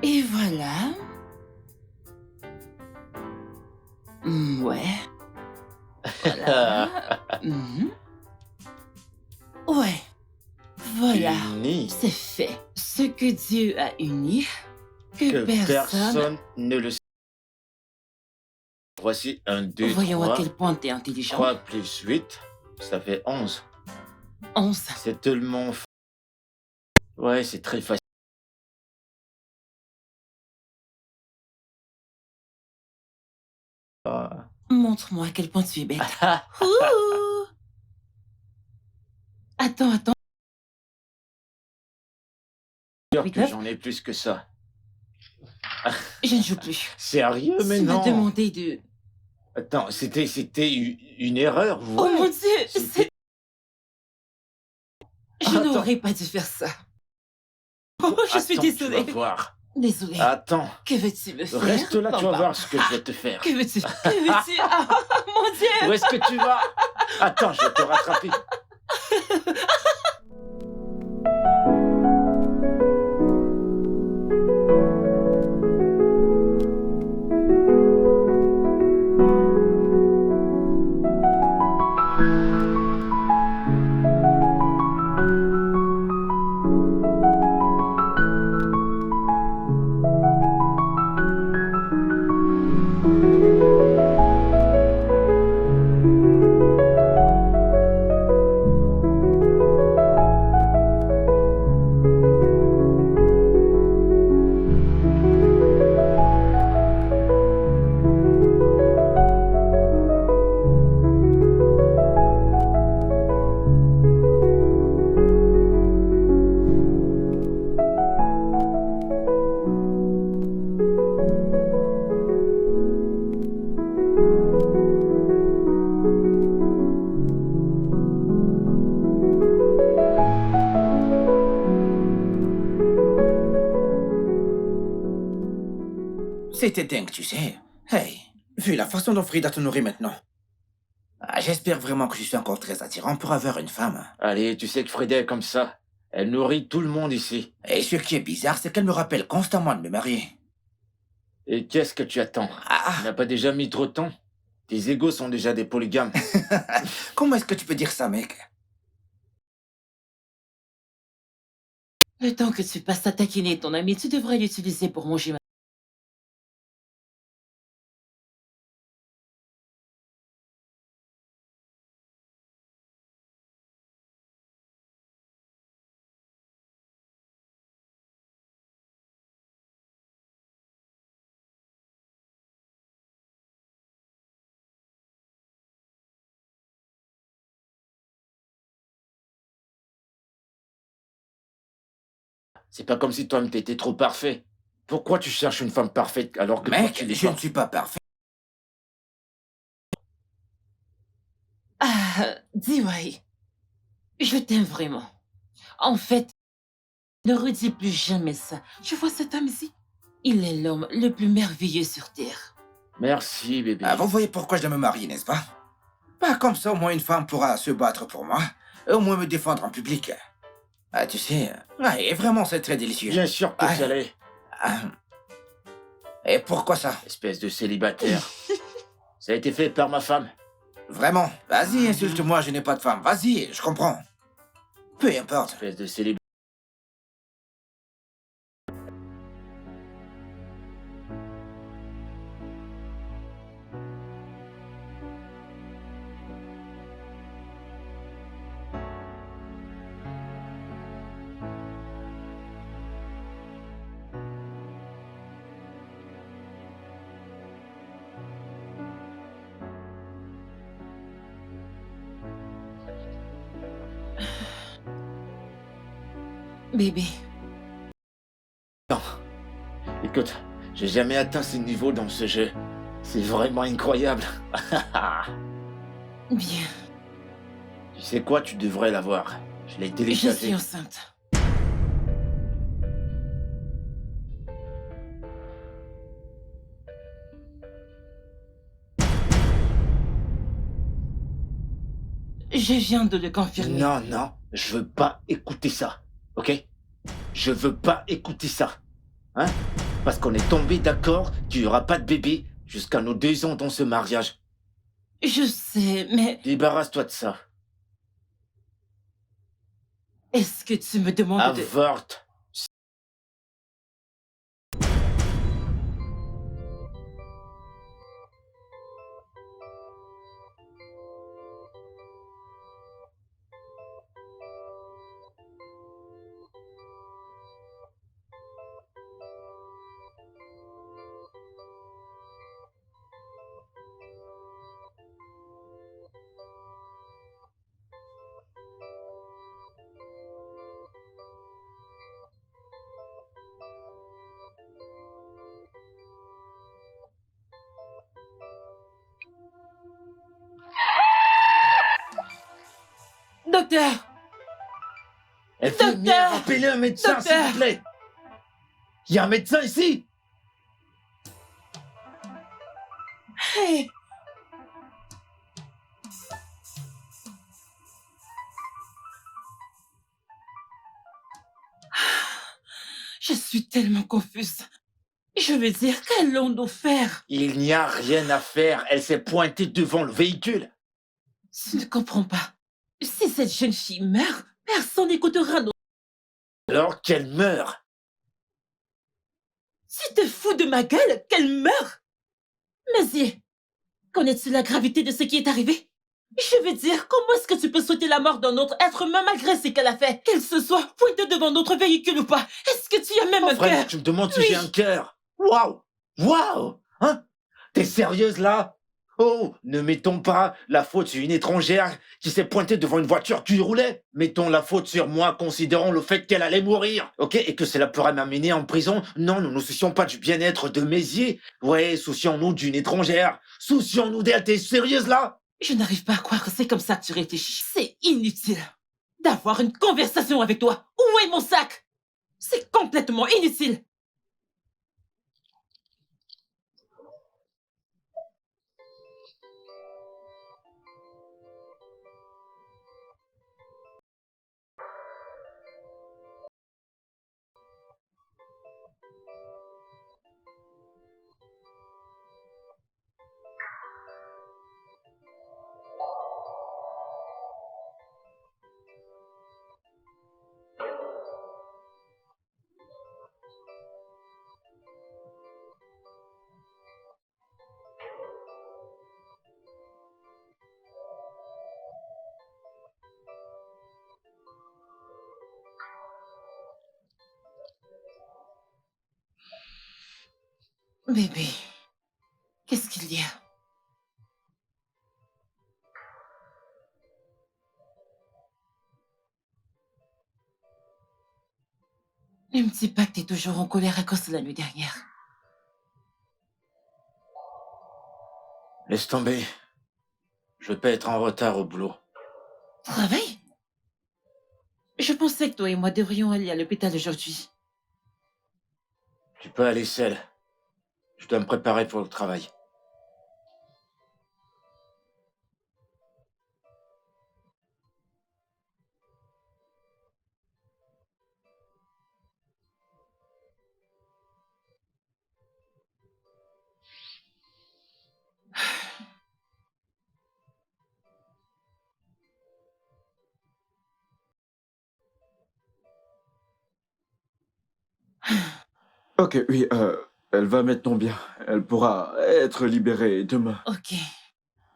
Et voilà. Ouais. Voilà. Mhm. Ouais. Voilà. Uni. C'est fait. Ce que Dieu a uni, que Que personne... personne ne le sait. Voici 1, 2, Voyons à 3. quel point t'es intelligent. 3 plus 8, ça fait 11. 11. C'est tellement... Ouais, c'est très facile. Ah. Montre-moi à quel point tu es bête. Ah, Ouh. Attends. sûr Wake que up. j'en ai plus que ça. Je ne joue plus. Sérieux, mais Tu m'as non. demandé de... Attends, c'était une erreur, Oh ouais. mon Dieu, C'était- Je Attends. n'aurais pas dû faire ça. Oh, je suis Attends, tu désolée. vas voir. Désolée. Attends, Que veux-tu me faire? reste là, tu vas Papa. voir ce que je vais te faire. Que veux-tu? Que veux-tu? Ah, mon Dieu! Où est-ce que tu vas? Attends, je vais te rattraper. C'était dingue, tu sais. Hey, vu la façon dont Frida te nourrit maintenant. J'espère vraiment que je suis encore très attirant pour avoir une femme. Allez, tu sais que Frida est comme ça. Elle nourrit tout le monde ici. Et ce qui est bizarre, c'est qu'elle me rappelle constamment de me marier. Et qu'est-ce que tu attends? Ah, Tu n'as pas déjà mis trop de temps? Tes égos sont déjà des polygames. comment est-ce que tu peux dire ça, mec? Le temps que tu passes à taquiner ton ami, tu devrais l'utiliser pour manger ma... C'est pas comme si toi-même t'étais trop parfait. Pourquoi tu cherches une femme parfaite alors que toi Mec, tu l'es je pas? ne suis pas parfait. Ah, dis-ouais. Je t'aime vraiment. En fait, ne redis plus jamais ça. Tu vois cet homme-ci? Il est l'homme le plus merveilleux sur Terre. Merci, bébé. Vous voyez pourquoi je dois me marier, n'est-ce pas? Pas comme ça, au moins une femme pourra se battre pour moi, et au moins me défendre en public. Tu sais, et vraiment c'est très délicieux. Bien sûr que Ouais. ça l'est. Ah. Et pourquoi ça? Espèce de célibataire. Ça a été fait par ma femme. Vraiment? Vas-y, insulte-moi, je n'ai pas de femme. Vas-y, je comprends. Peu importe. Espèce de célibataire. Bébé, Écoute, j'ai jamais atteint ce niveau dans ce jeu. C'est vraiment incroyable. bien, Tu sais quoi, tu devrais l'avoir. Je l'ai je téléchargé. suis enceinte. Je viens de le confirmer. Non, non. Je veux pas écouter ça, ok? Je veux pas écouter ça, hein? Parce qu'on est tombé d'accord qu'il y aura pas de bébé jusqu'à nos 2 ans dans ce mariage. Je sais, mais Débarrasse-toi de ça. est-ce que tu me demandes de... Avorte. Docteur! Infirmière, Docteur! appelez un médecin, s'il Docteur! vous plaît. Il y a un médecin ici. Hey! Je suis tellement confuse. Je veux dire, qu'allons-nous faire? Il n'y a rien à faire. Elle s'est pointée devant le véhicule. Je ne comprends pas. Si cette jeune fille meurt, personne n'écoutera nos... Alors qu'elle meurt. Tu te fous de ma gueule qu'elle meure? Monsieur, connais-tu la gravité de ce qui est arrivé? Je veux dire, comment est-ce que tu peux souhaiter la mort d'un autre être humain malgré ce qu'elle a fait? Qu'elle se soit pointée devant notre véhicule ou pas? Est-ce que tu as même un Vraiment, cœur? tu me demandes si Oui. j'ai un cœur. Waouh! Waouh! Hein? T'es sérieuse là? Oh, ne mettons pas la faute sur une étrangère qui s'est pointée devant une voiture qui roulait. Mettons la faute sur moi, considérant le fait qu'elle allait mourir, ok? Et que cela pourrait m'amener en prison. Non, nous ne nous soucions pas du bien-être de Mézier. Ouais, soucions-nous d'une étrangère. Soucions-nous d'elle. T'es sérieuse là? Je n'arrive pas à croire que c'est comme ça que tu réfléchis. C'est inutile d'avoir une conversation avec toi. Où est mon sac? C'est complètement inutile. Bébé, qu'est-ce qu'il y a? Ne me dis pas que t'es toujours en colère à cause de la nuit dernière. Laisse tomber. Je vais pas être en retard au boulot. Travail? Je pensais que toi et moi devrions aller à l'hôpital aujourd'hui. Tu peux aller seule. Je dois me préparer pour le travail. Ok, oui, elle va maintenant bien. Elle pourra être libérée demain. Ok.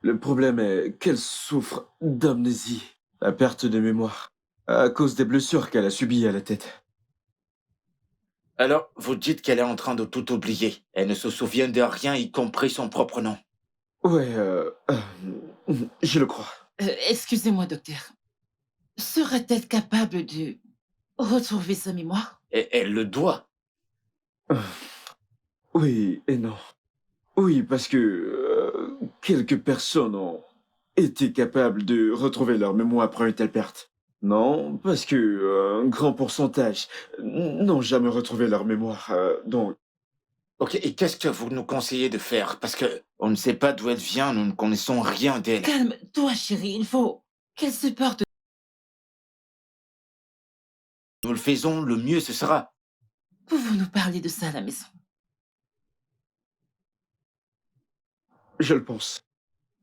Le problème est qu'elle souffre d'amnésie, la perte de mémoire, à cause des blessures qu'elle a subies à la tête. Alors, vous dites qu'elle est en train de tout oublier. Elle ne se souvient de rien, y compris son propre nom. Ouais, je le crois. Excusez-moi, docteur. Sera-t-elle capable de retrouver sa mémoire? Et elle le doit. Oui et non. Oui, parce que quelques personnes ont été capables de retrouver leur mémoire après une telle perte. Non, parce que un grand pourcentage n'ont jamais retrouvé leur mémoire. Donc, Ok, et qu'est-ce que vous nous conseillez de faire? Parce que on ne sait pas d'où elle vient, nous ne connaissons rien d'elle. Calme-toi, chérie. Il faut qu'elle se porte nous le faisons, le mieux ce sera. Pouvons-nous parler de ça à la maison? Je le pense.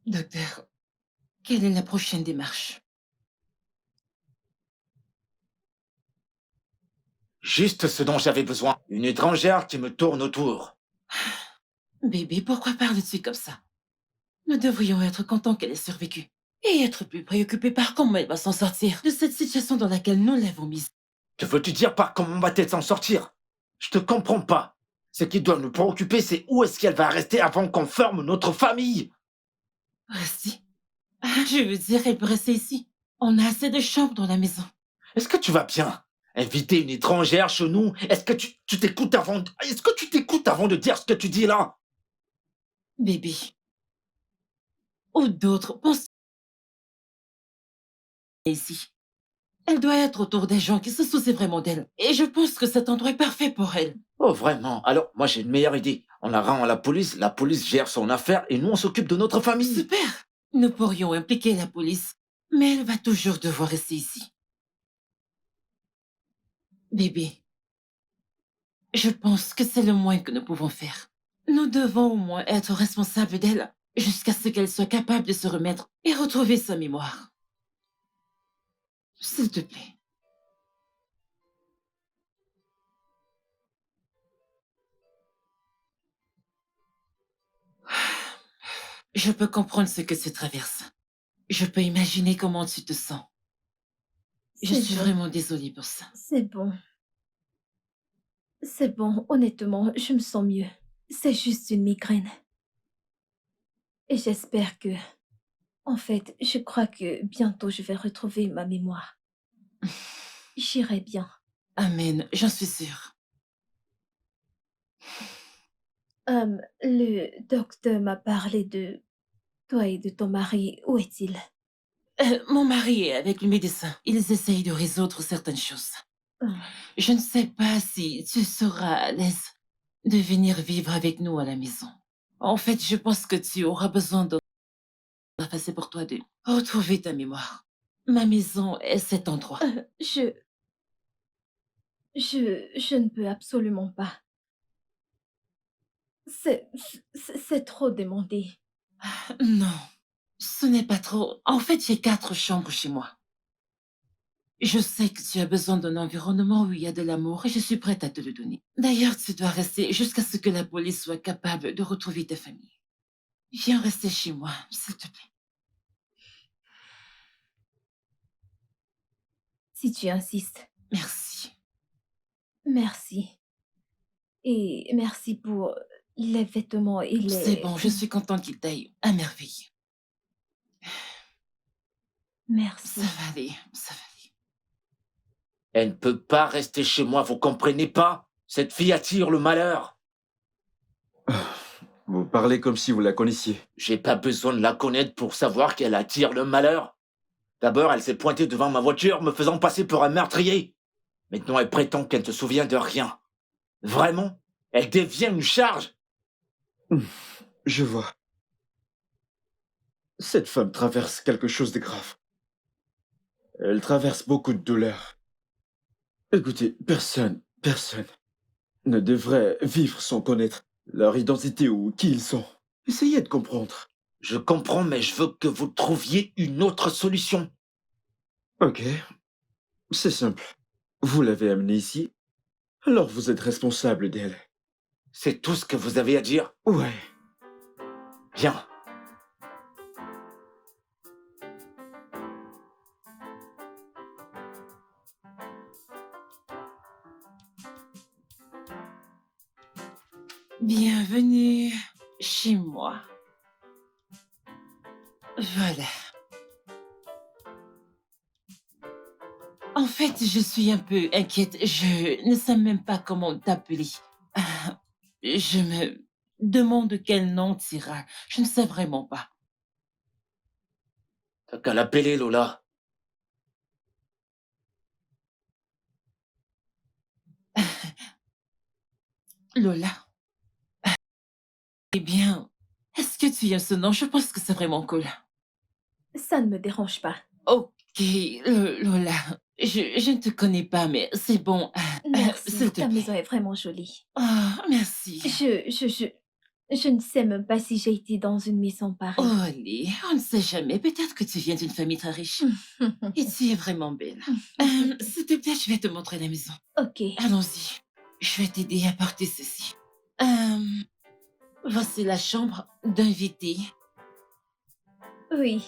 Docteur, quelle est la prochaine démarche? Juste ce dont j'avais besoin. Une étrangère qui me tourne autour. Bébé, pourquoi parles-tu comme ça? Nous devrions être contents qu'elle ait survécu et être plus préoccupés par comment elle va s'en sortir de cette situation dans laquelle nous l'avons mise. Que veux-tu dire par comment va-t-elle s'en sortir? Je te comprends pas. Ce qui doit nous préoccuper, c'est où est-ce qu'elle va rester avant qu'on forme notre famille. Rester? Je veux dire, elle peut rester ici. On a assez de chambres dans la maison. Est-ce que tu vas bien? Inviter une étrangère chez nous? Est-ce que tu t'écoutes avant... Est-ce que tu t'écoutes avant de dire ce que tu dis là? Bébé. Ou d'autres pensent ici. Elle doit être autour des gens qui se soucient vraiment d'elle. Et je pense que cet endroit est parfait pour elle. Oh, vraiment? Alors, moi j'ai une meilleure idée. On la rend à la police gère son affaire et nous on s'occupe de notre famille. Super! Nous pourrions impliquer la police, mais elle va toujours devoir rester ici. Bébé, je pense que c'est le moins que nous pouvons faire. Nous devons au moins être responsables d'elle jusqu'à ce qu'elle soit capable de se remettre et retrouver sa mémoire. S'il te plaît. Je peux comprendre ce que tu traverses. Je peux imaginer comment tu te sens. Je C'est suis bon, vraiment désolée pour ça. c'est bon. C'est bon, honnêtement, je me sens mieux. C'est juste une migraine. Et j'espère que... En fait, je crois que bientôt je vais retrouver ma mémoire. J'irai bien. Amen, j'en suis sûre. Le docteur m'a parlé de toi et de ton mari. Où est-il? Mon mari est avec le médecin. Ils essayent de résoudre certaines choses. Ah, Je ne sais pas si tu seras à l'aise de venir vivre avec nous à la maison. En fait, je pense que tu auras besoin d'un passé pour toi de retrouver ta mémoire. Ma maison est cet endroit. je... Je ne peux absolument pas. C'est trop demandé. Non, ce n'est pas trop. En fait, j'ai 4 chambres chez moi. Je sais que tu as besoin d'un environnement où il y a de l'amour et je suis prête à te le donner. D'ailleurs, tu dois rester jusqu'à ce que la police soit capable de retrouver ta famille. Viens rester chez moi, s'il te plaît. Si tu insistes. Merci. Merci. Et merci pour les vêtements et C'est les... bon, je suis contente qu'il t'aille à merveille. Merci. Ça va aller, ça va aller. Elle ne peut pas rester chez moi, vous comprenez pas? Cette fille attire le malheur. Vous parlez comme si vous la connaissiez. J'ai pas besoin de la connaître pour savoir qu'elle attire le malheur. D'abord, elle s'est pointée devant ma voiture, me faisant passer pour un meurtrier. Maintenant, elle prétend qu'elle ne se souvient de rien. Vraiment? Elle devient une charge? Je vois. Cette femme traverse quelque chose de grave. Elle traverse beaucoup de douleurs. Écoutez, personne ne devrait vivre sans connaître leur identité ou qui ils sont. Essayez de comprendre. Je comprends, mais je veux que vous trouviez une autre solution. Ok, c'est simple. Vous l'avez amenée ici, alors vous êtes responsable d'elle. C'est tout ce que vous avez à dire? Ouais. Bien. Bienvenue chez moi. Voilà. En fait, je suis un peu inquiète. Je ne sais même pas comment t'appeler. Je me demande quel nom t'iras. Je ne sais vraiment pas. T'as qu'à l'appeler, Lola. Lola. Eh bien, est-ce que tu aimes ce nom? Je pense que c'est vraiment cool. Ça ne me dérange pas. Ok, Lola. je ne te connais pas, mais c'est bon. Merci, S'il te ta plaît. maison est vraiment jolie. Oh, merci. Je ne sais même pas si j'ai été dans une maison Oh, pareille. allez, on ne sait jamais. Peut-être que tu viens d'une famille très riche. Et tu es vraiment belle. S'il te plaît, je vais te montrer la maison. Ok, Allons-y. Je vais t'aider à porter ceci. Voici la chambre d'invité. oui.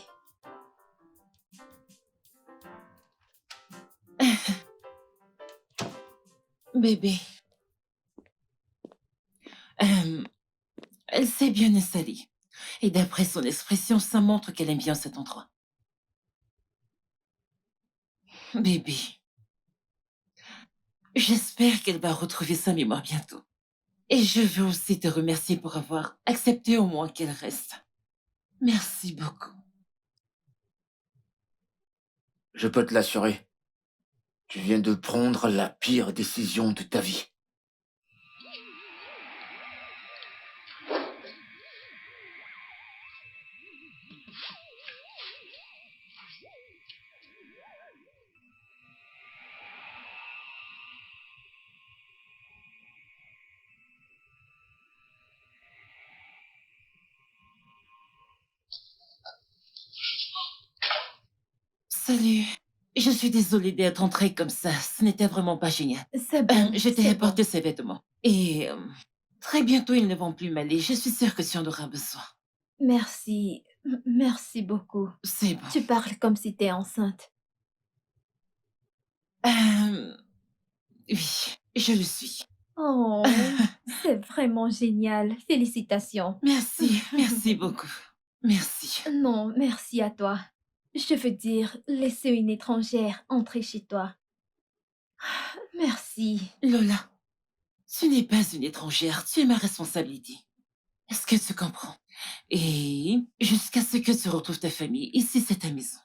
Bébé, elle s'est bien installée. Et d'après son expression, ça montre qu'elle aime bien cet endroit. Bébé, j'espère qu'elle va retrouver sa mémoire bientôt. Et je veux aussi te remercier pour avoir accepté au moins qu'elle reste. Merci beaucoup. Je peux te l'assurer. Tu viens de prendre la pire décision de ta vie. Salut. Je suis désolée d'être entrée comme ça. Ce n'était vraiment pas génial. C'est bon, Je t'ai c'est bon. apporté ces vêtements. Et très bientôt, ils ne vont plus m'aller. Je suis sûre que tu en auras besoin. Merci, merci beaucoup. C'est bon. Tu parles comme si t'es enceinte. Oui, je le suis. Oh, c'est vraiment génial. Félicitations. Merci, merci beaucoup. Merci. Non, merci à toi. Je veux dire, laisser une étrangère entrer chez toi. Merci. Lola, tu n'es pas une étrangère, tu es ma responsabilité. Est-ce que tu comprends? Et jusqu'à ce que tu retrouves ta famille, ici c'est ta maison.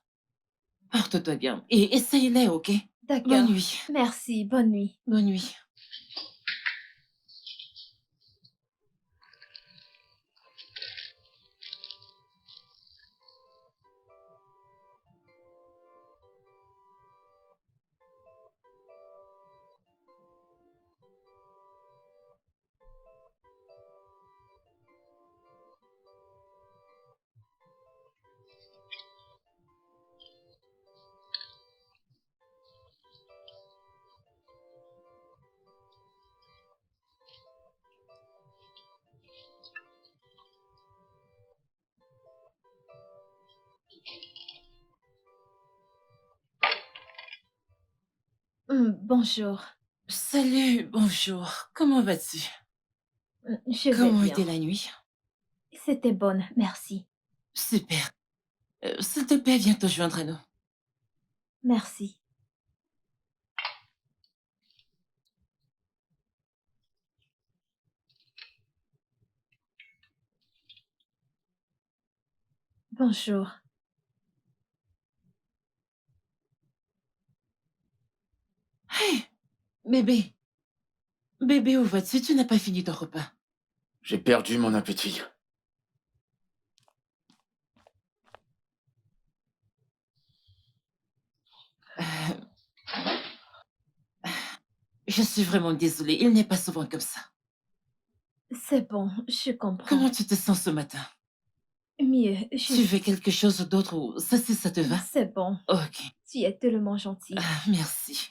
Porte-toi bien et essaye-les, ok? D'accord. Bonne nuit. Merci, bonne nuit. Bonne nuit. Bonjour. Salut, bonjour. Comment vas-tu? Je vais Comment bien. était la nuit? C'était bonne, merci. Super. S'il te plaît, viens te joindre à nous. Merci. Bonjour. Hey, bébé. Bébé, où vas-tu? Tu n'as pas fini ton repas. J'ai perdu mon appétit. Euh, Je suis vraiment désolée, il n'est pas souvent comme ça. C'est bon, je comprends. Comment tu te sens ce matin? Mieux, Tu veux quelque chose d'autre ou ça te va? C'est bon. Ok. Tu es tellement gentil. Merci.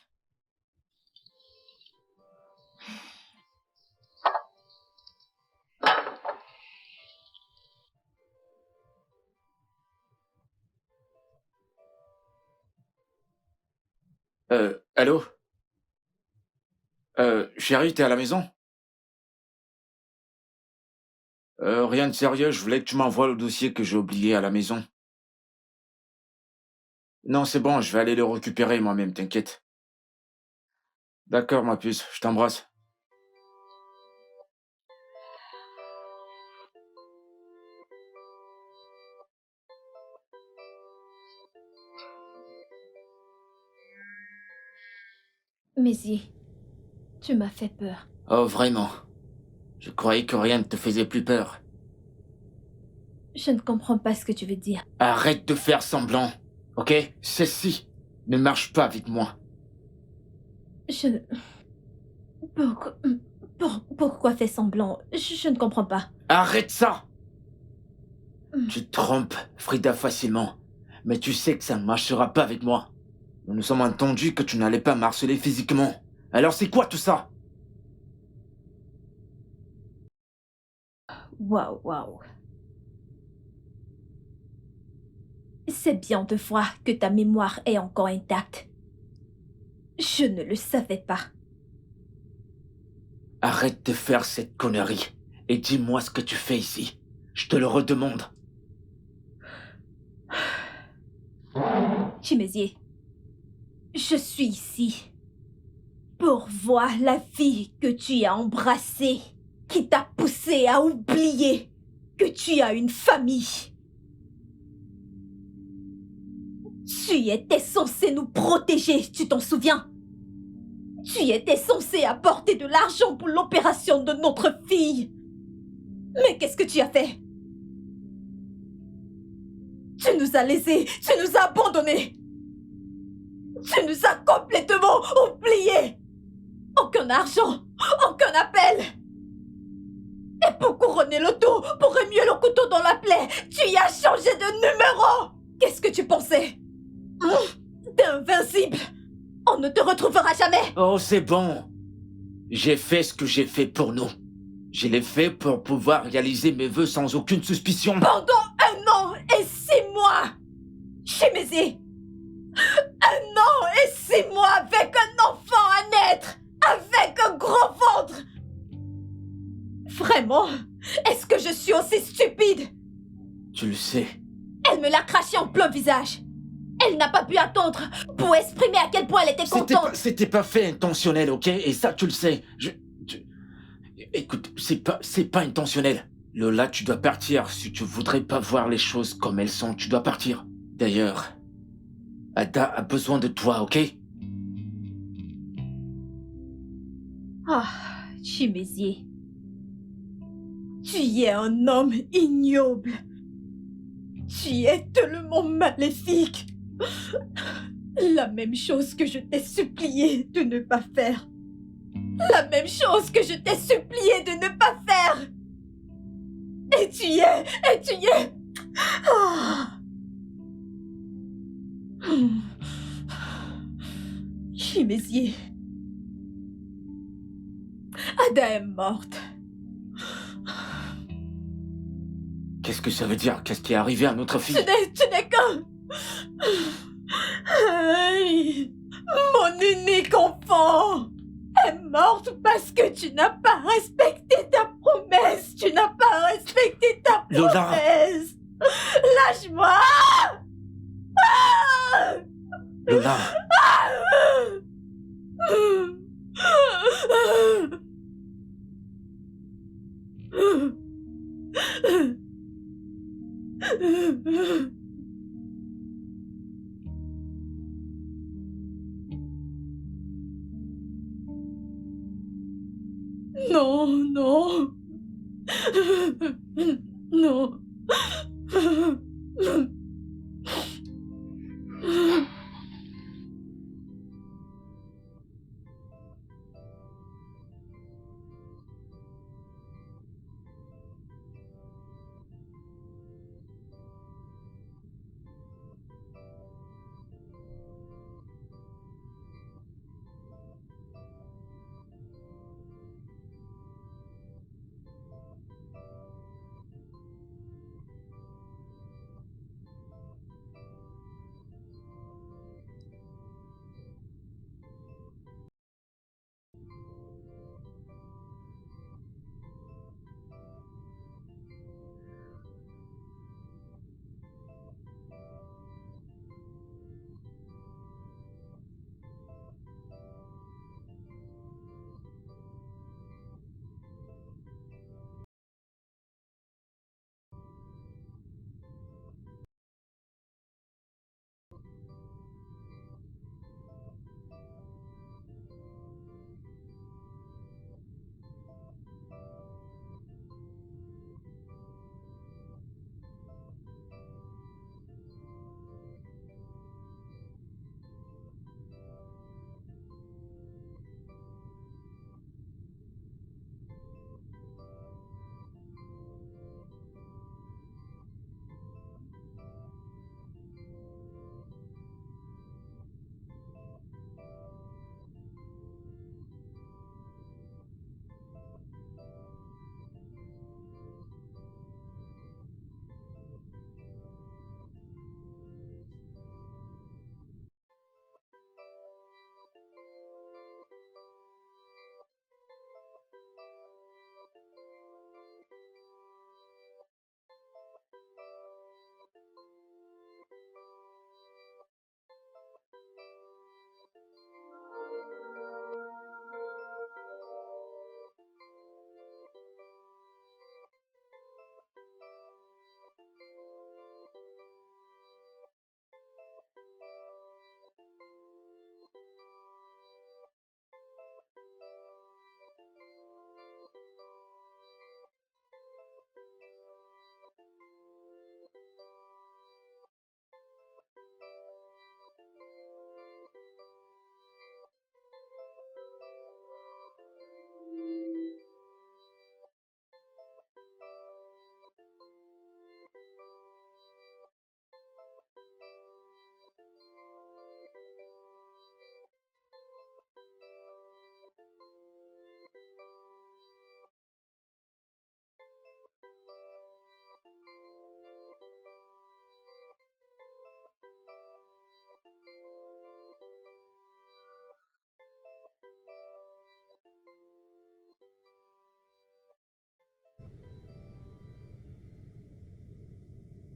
Allô? Chérie, t'es à la maison? Rien de sérieux, je voulais que tu m'envoies le dossier que j'ai oublié à la maison. Non, c'est bon, je vais aller le récupérer moi-même, t'inquiète. D'accord, ma puce, je t'embrasse. Maisie, tu m'as fait peur. Oh, vraiment? Je croyais que rien ne te faisait plus peur. Je ne comprends pas ce que tu veux dire. Arrête de faire semblant, ok? Ceci ne marche pas avec moi. Je... Pourquoi... Pourquoi faire semblant? Je ne comprends pas. Arrête ça! Tu te trompes, Frida, facilement. Mais tu sais que ça ne marchera pas avec moi. Nous nous sommes entendus que tu n'allais pas m'harceler physiquement. Alors c'est quoi tout ça? Waouh, waouh. C'est bien de voir que ta mémoire est encore intacte. Je ne le savais pas. Arrête de faire cette connerie. Et dis-moi ce que tu fais ici. Je te le redemande. Chimézier, je suis ici pour voir la fille que tu as embrassée, qui t'a poussé à oublier que tu as une famille. Tu étais censé nous protéger, tu t'en souviens? Tu étais censé apporter de l'argent pour l'opération de notre fille. Mais qu'est-ce que tu as fait? Tu nous as laissés, tu nous as abandonnés. Tu nous as complètement oubliés. Aucun argent, aucun appel. Et pour couronner le tout, pour remuer le couteau dans la plaie, tu y as changé de numéro. Qu'est-ce que tu pensais? T'es invincible. On ne te retrouvera jamais. Oh, c'est bon. J'ai fait ce que j'ai fait pour nous. Je l'ai fait pour pouvoir réaliser mes vœux sans aucune suspicion. Pendant 1 an et 6 mois, Chimézé. 1 an et 6 mois avec un enfant à naître, avec un gros ventre. Vraiment? Est-ce que je suis aussi stupide? Tu le sais. Elle me l'a craché en plein visage. Elle n'a pas pu attendre pour exprimer à quel point elle était contente. C'était pas fait intentionnel, ok? Et ça, tu le sais. Écoute, c'est pas intentionnel. Lola, tu dois partir. Si tu voudrais pas voir les choses comme elles sont, tu dois partir. D'ailleurs, Ada a besoin de toi, ok? Ah, Chimézier. Tu es un homme ignoble. Tu es tellement maléfique. La même chose que je t'ai supplié de ne pas faire. La même chose que je t'ai supplié de ne pas faire. Et tu y es. Ah. Chimézier. Ada est morte. Qu'est-ce que ça veut dire? Qu'est-ce qui est arrivé à notre fille? Tu n'es qu'un... Aïe, mon unique enfant est morte parce que tu n'as pas respecté ta promesse. Tu n'as pas respecté ta Lola. promesse. Lâche-moi. Ah. Lola. Non, non. Non.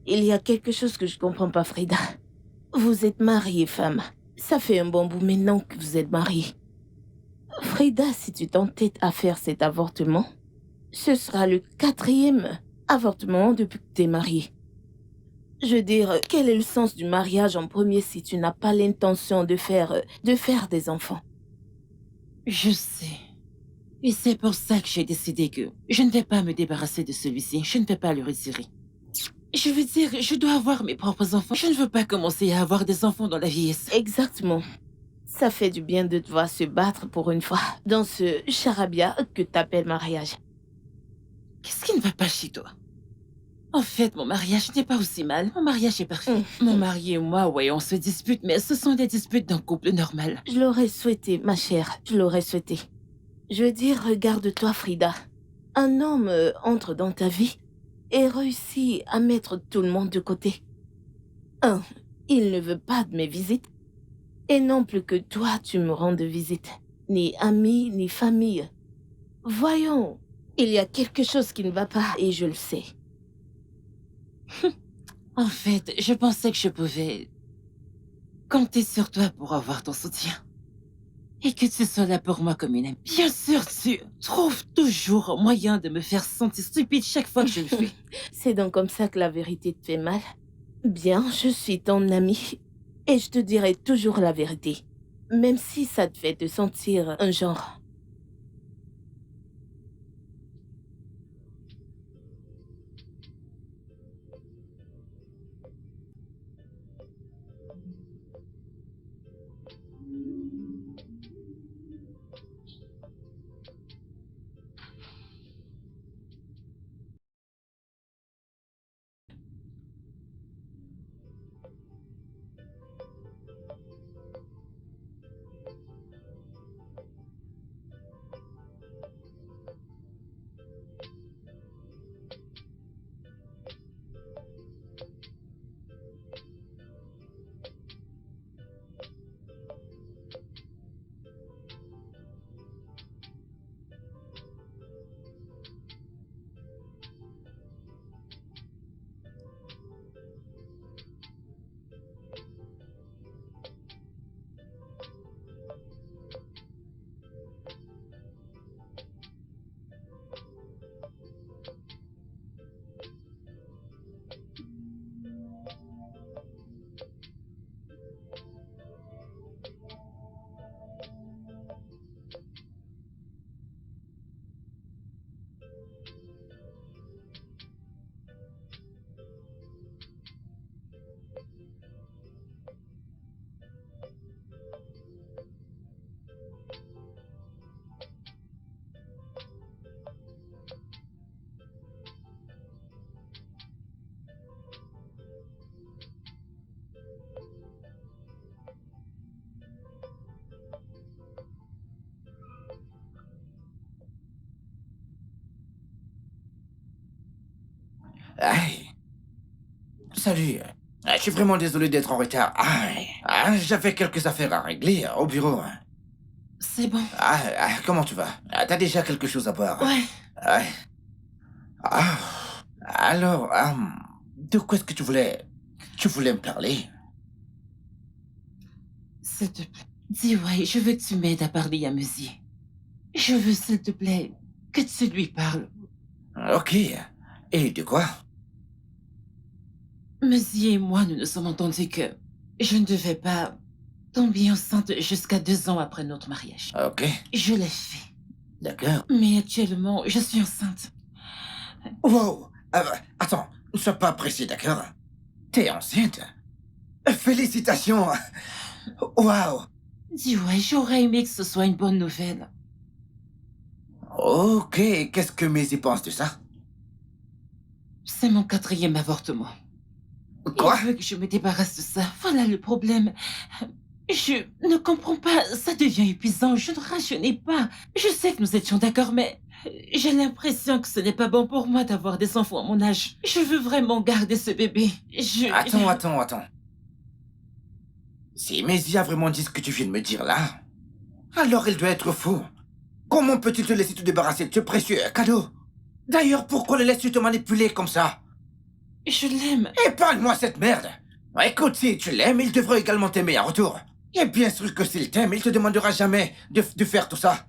Il y a quelque chose que je comprends pas, Frida. Vous êtes mariée, femme. Ça fait un bon bout maintenant que vous êtes mariée. Frida, si tu t'entêtes à faire cet avortement, ce sera le 4e avortement depuis que t'es mariée. Je veux dire, quel est le sens du mariage en premier si tu n'as pas l'intention de faire des enfants? Je sais. Et c'est pour ça que j'ai décidé que je ne vais pas me débarrasser de celui-ci. Je ne vais pas le retirer. Je veux dire, je dois avoir mes propres enfants. Je ne veux pas commencer à avoir des enfants dans la vieillesse. Exactement. Ça fait du bien de devoir se battre pour une fois dans ce charabia que t'appelles mariage. Qu'est-ce qui ne va pas chez toi? En fait, mon mariage n'est pas aussi mal. Mon mariage est parfait. Mon mari et moi, ouais, on se dispute, mais ce sont des disputes d'un couple normal. Je l'aurais souhaité, ma chère. Je l'aurais souhaité. Je veux dire, regarde-toi, Frida. Un homme entre dans ta vie et réussit à mettre tout le monde de côté. Il ne veut pas de mes visites. Et non plus que toi, tu me rendes visite. Ni amis, ni famille. Voyons, il y a quelque chose qui ne va pas et je le sais. En fait, je pensais que je pouvais compter sur toi pour avoir ton soutien. Et que tu sois là pour moi comme une amie. Bien sûr, tu trouves toujours moyen de me faire sentir stupide chaque fois que je le fais. C'est donc comme ça que la vérité te fait mal? Bien, je suis ton amie. Et je te dirai toujours la vérité. Même si ça te fait te sentir un genre. Aïe. Salut. Je suis vraiment désolé d'être en retard. J'avais quelques affaires à régler au bureau. C'est bon. Comment tu vas? T'as déjà quelque chose à boire? Ouais. Ouais. Ah, alors, de quoi est-ce que tu voulais me parler? S'il te plaît. Dis ouais, je veux que tu m'aides à parler à Monsieur. Je veux, s'il te plaît, que tu lui parles. Ok. Et de quoi? Monsieur et moi, nous nous sommes entendus que je ne devais pas tomber enceinte jusqu'à 2 ans après notre mariage. Ok, Je l'ai fait. d'accord. Mais actuellement, je suis enceinte. Wow. Attends, ne sois pas pressé, d'accord? T'es enceinte? Félicitations. Wow. Dis ouais, j'aurais aimé que ce soit une bonne nouvelle. Ok, qu'est-ce que Maisie pense de ça? C'est mon 4e avortement. Quoi? Il veut que je me débarrasse de ça. Voilà le problème. Je ne comprends pas. Ça devient épuisant. Je ne rajeunais pas. Je sais que nous étions d'accord, mais j'ai l'impression que ce n'est pas bon pour moi d'avoir des enfants à mon âge. Je veux vraiment garder ce bébé. Attends. Si Maisie a vraiment dit ce que tu viens de me dire là, alors il doit être fou. Comment peut-il te laisser te débarrasser de ce précieux cadeau? D'ailleurs, pourquoi le laisses-tu te manipuler comme ça? Je l'aime. Épargne-moi cette merde. Écoute, si tu l'aimes, il devrait également t'aimer en retour. Et bien sûr que s'il t'aime, il te demandera jamais de faire tout ça.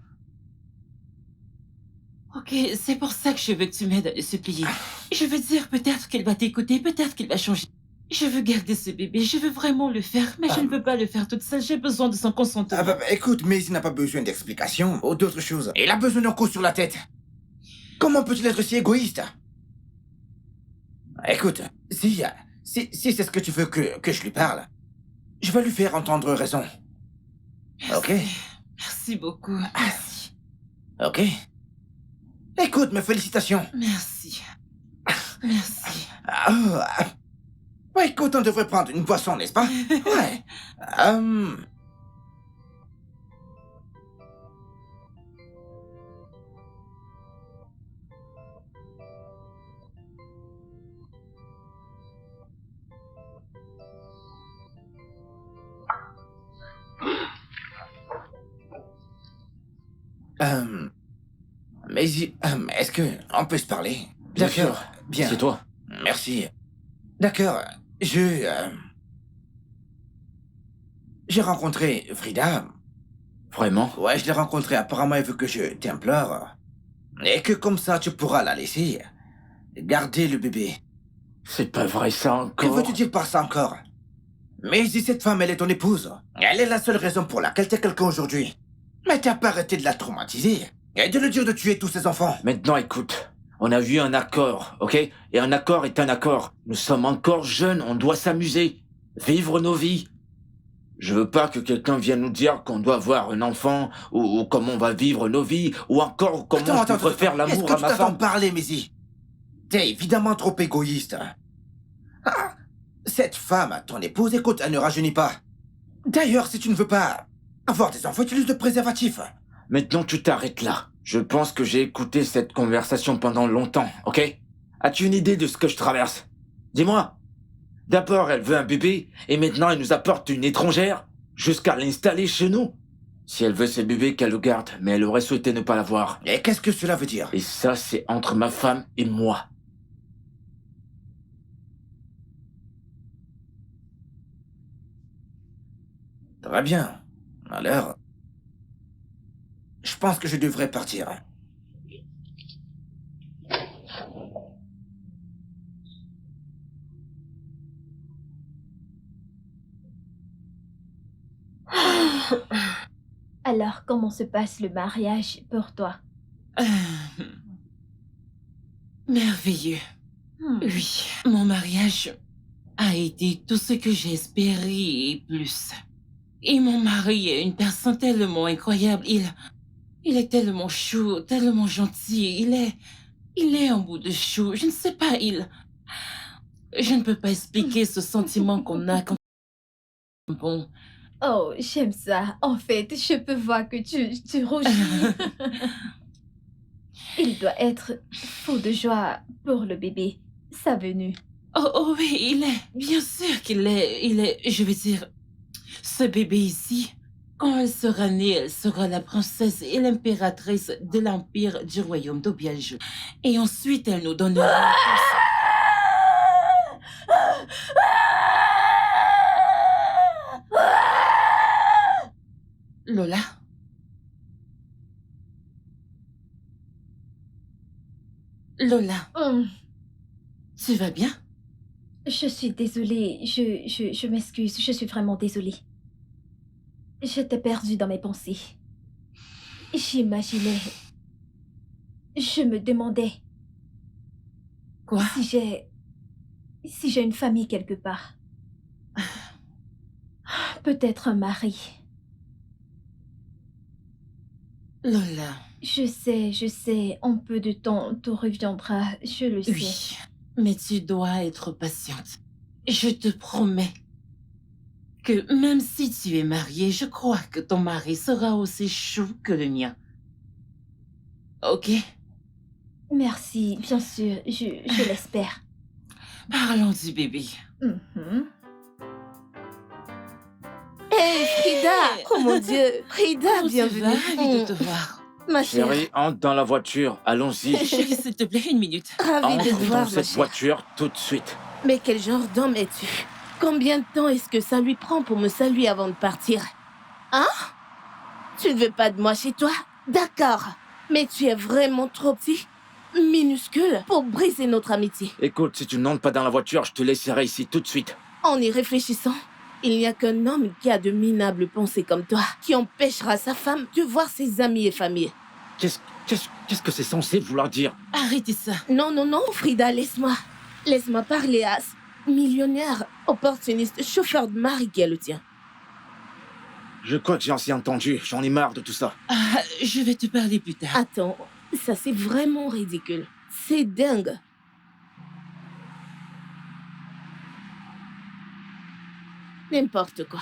Ok, c'est pour ça que je veux que tu m'aides à le supplier. Je veux dire, peut-être qu'il va t'écouter, peut-être qu'il va changer. Je veux garder ce bébé, je veux vraiment le faire, mais je ne peux pas le faire toute seule, j'ai besoin de son consentement. Écoute, mais il n'a pas besoin d'explications ou d'autres choses. Il a besoin d'un coup sur la tête. Comment peut-il être si égoïste? Écoute, si c'est ce que tu veux que je lui parle, je vais lui faire entendre raison. Ok? Merci beaucoup, merci. Ok? Écoute, mes félicitations. Merci. Merci. Ouais, écoute, on devrait prendre une boisson, n'est-ce pas? Ouais. Mais est-ce que on peut se parler? Bien D'accord, sûr. bien. C'est toi. Merci. D'accord, j'ai rencontré Frida. Vraiment? Ouais, je l'ai rencontrée. Apparemment, elle veut que je t'implore. Et que comme ça, tu pourras la laisser. Garder le bébé. C'est pas vrai ça Que encore? veux-tu dire par ça encore? Mais si cette femme, elle est ton épouse, elle est la seule raison pour laquelle t'es quelqu'un aujourd'hui. Mais t'as pas arrêté de la traumatiser et de lui dire de tuer tous ses enfants. Maintenant, écoute. On a eu un accord, ok? Et un accord est un accord. Nous sommes encore jeunes, on doit s'amuser. Vivre nos vies. Je veux pas que quelqu'un vienne nous dire qu'on doit avoir un enfant, ou comment on va vivre nos vies, ou encore comment je devrais faire l'amour à ma Est-ce que tu t'entends femme. parler, Maisie? T'es évidemment trop égoïste. Ah, cette femme, ton épouse, écoute, elle ne rajeunit pas. D'ailleurs, si tu ne veux pas avoir des enfants, utilise le préservatif. Maintenant, tu t'arrêtes là. Je pense que j'ai écouté cette conversation pendant longtemps, ok? As-tu une idée de ce que je traverse? Dis-moi. D'abord, elle veut un bébé, et maintenant elle nous apporte une étrangère, jusqu'à l'installer chez nous. Si elle veut ce bébé, qu'elle le garde, mais elle aurait souhaité ne pas l'avoir. Et qu'est-ce que cela veut dire? Et ça, c'est entre ma femme et moi. Très bien. Alors, je pense que je devrais partir. Alors, comment se passe le mariage pour toi? Merveilleux. Oui, mon mariage a été tout ce que j'ai espéré et plus. Et mon mari est une personne tellement incroyable. Il est tellement chou, tellement gentil. Il est un bout de chou. Je ne sais pas, je ne peux pas expliquer ce sentiment qu'on a quand bon. Oh, j'aime ça. En fait, je peux voir que tu rougis. Il doit être fou de joie pour le bébé, sa venue. Oh oui, bien sûr qu'il est, je veux dire, ce bébé ici, quand elle sera née, elle sera la princesse et l'impératrice de l'empire du royaume d'Obiage. Et ensuite, elle nous donnera... Lola? Lola, tu vas bien? Je suis désolée, je m'excuse, je suis vraiment désolée. J'étais perdue dans mes pensées. J'imaginais... Je me demandais Quoi? si j'ai une famille quelque part. Peut-être un mari. Lola, Je sais, en peu de temps, tout reviendra, je le sais. oui, mais tu dois être patiente. Je te promets que même si tu es mariée, je crois que ton mari sera aussi chou que le mien. Ok? Merci, bien sûr, je l'espère. Parlons du bébé. Hé, Frida! Oh mon Dieu! Frida, Comment tu bienvenue! vas? Ravie de te voir. Ma chère, Chérie, entre dans la voiture. Allons-y. Chérie, s'il te plaît, une minute. ravie de te Entre voir, dans ma cette chère. voiture tout de suite. Mais quel genre d'homme es-tu? Combien de temps est-ce que ça lui prend pour me saluer avant de partir? Hein? Tu ne veux pas de moi chez toi? D'accord. Mais tu es vraiment trop petit, minuscule, pour briser notre amitié. Écoute, si tu n'entres pas dans la voiture, je te laisserai ici tout de suite. En y réfléchissant, il n'y a qu'un homme qui a de minables pensées comme toi, qui empêchera sa femme de voir ses amis et famille. Qu'est-ce que c'est censé vouloir dire? Arrêtez ça. Non, non, non, Frida, laisse-moi. Laisse-moi parler à ce millionnaire, opportuniste, chauffeur de mari qui est le tien. Je crois que j'ai assez entendu. J'en ai marre de tout ça. Ah, je vais te parler plus tard. Attends, ça c'est vraiment ridicule. C'est dingue. N'importe quoi.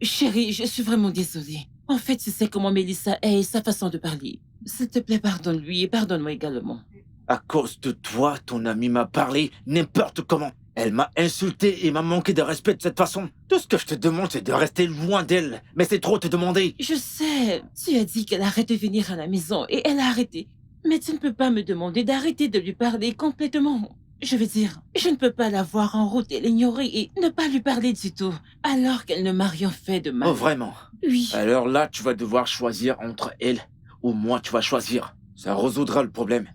Chérie, je suis vraiment désolée. En fait, tu sais comment Mélissa est et sa façon de parler. S'il te plaît, pardonne-lui et pardonne-moi également. À cause de toi, ton amie m'a parlé n'importe comment. Elle m'a insulté et m'a manqué de respect de cette façon. Tout ce que je te demande, c'est de rester loin d'elle. Mais c'est trop te demander. Je sais, tu as dit qu'elle arrête de venir à la maison et elle a arrêté. Mais tu ne peux pas me demander d'arrêter de lui parler complètement. Je veux dire, je ne peux pas la voir en route et l'ignorer et ne pas lui parler du tout, alors qu'elle ne m'a rien fait de mal. Oh, vraiment? Oui. Alors là, tu vas devoir choisir entre elle ou moi, tu vas choisir. Ça résoudra le problème.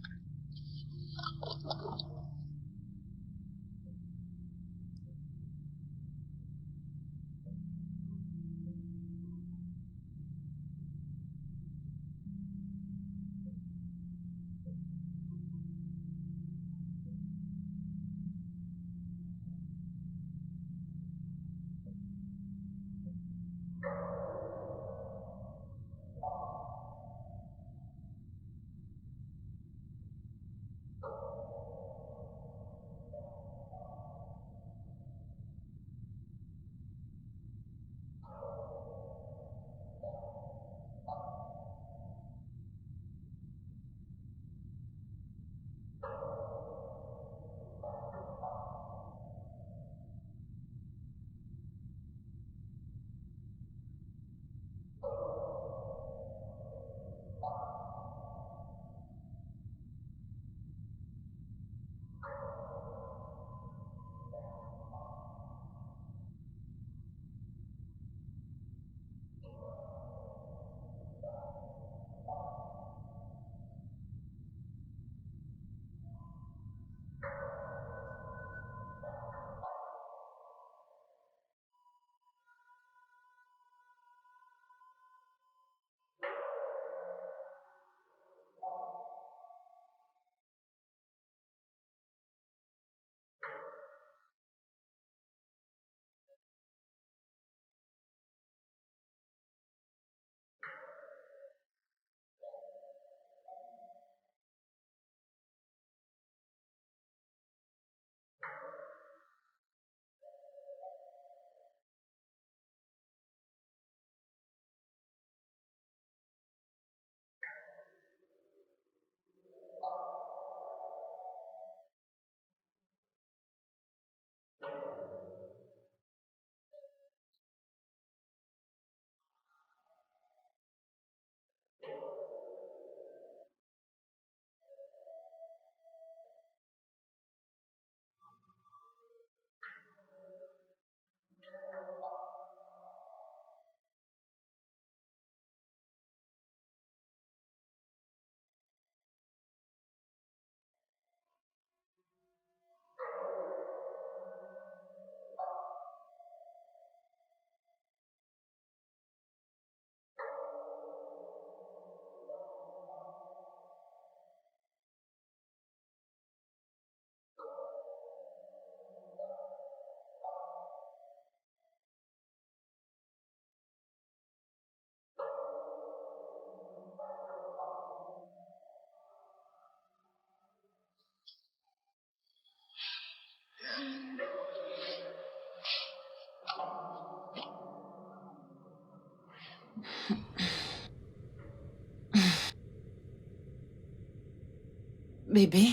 Bébé?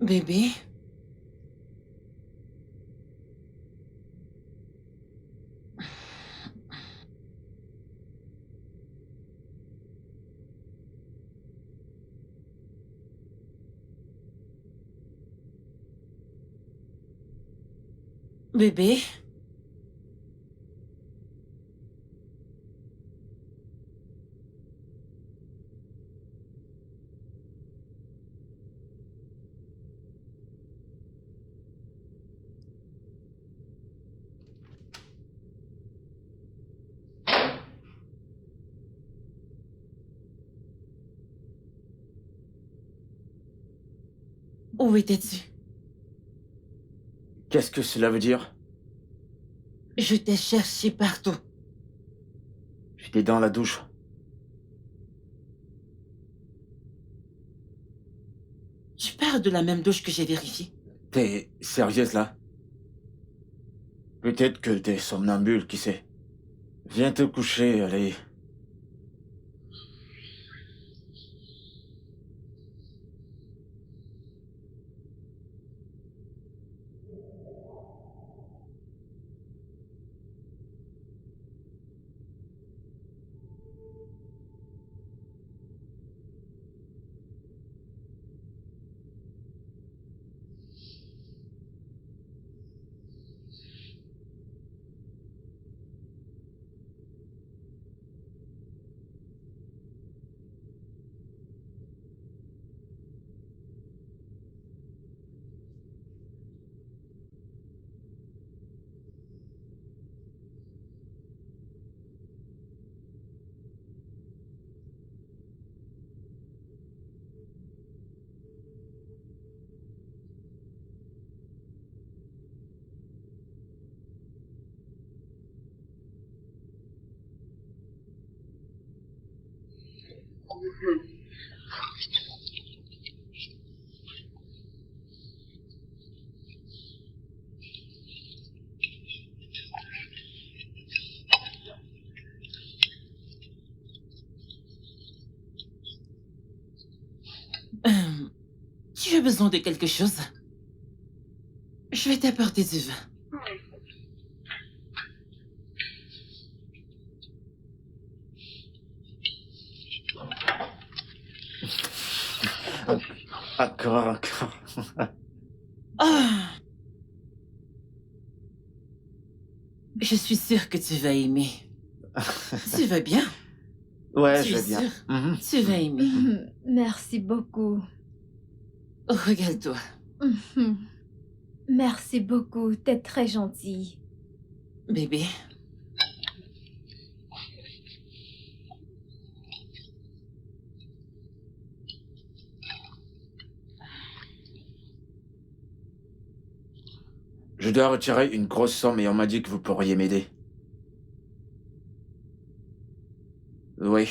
Bébé? Bébé, où étais-tu? Qu'est-ce que cela veut dire? Je t'ai cherché partout. J'étais dans la douche. Tu parles de la même douche que j'ai vérifiée. T'es sérieuse là? Peut-être que t'es somnambule, qui sait? Viens te coucher, allez. Tu as besoin de quelque chose? Je vais t'apporter du vin. Encore. Ah! Je suis sûre que tu vas aimer. Tu vas bien? Ouais, Tu je es vais bien. sûre? Mhm. Tu vas aimer. Merci beaucoup. Regarde-toi. Merci beaucoup, t'es très gentil. Bébé, Je dois retirer une grosse somme et on m'a dit que vous pourriez m'aider. Oui.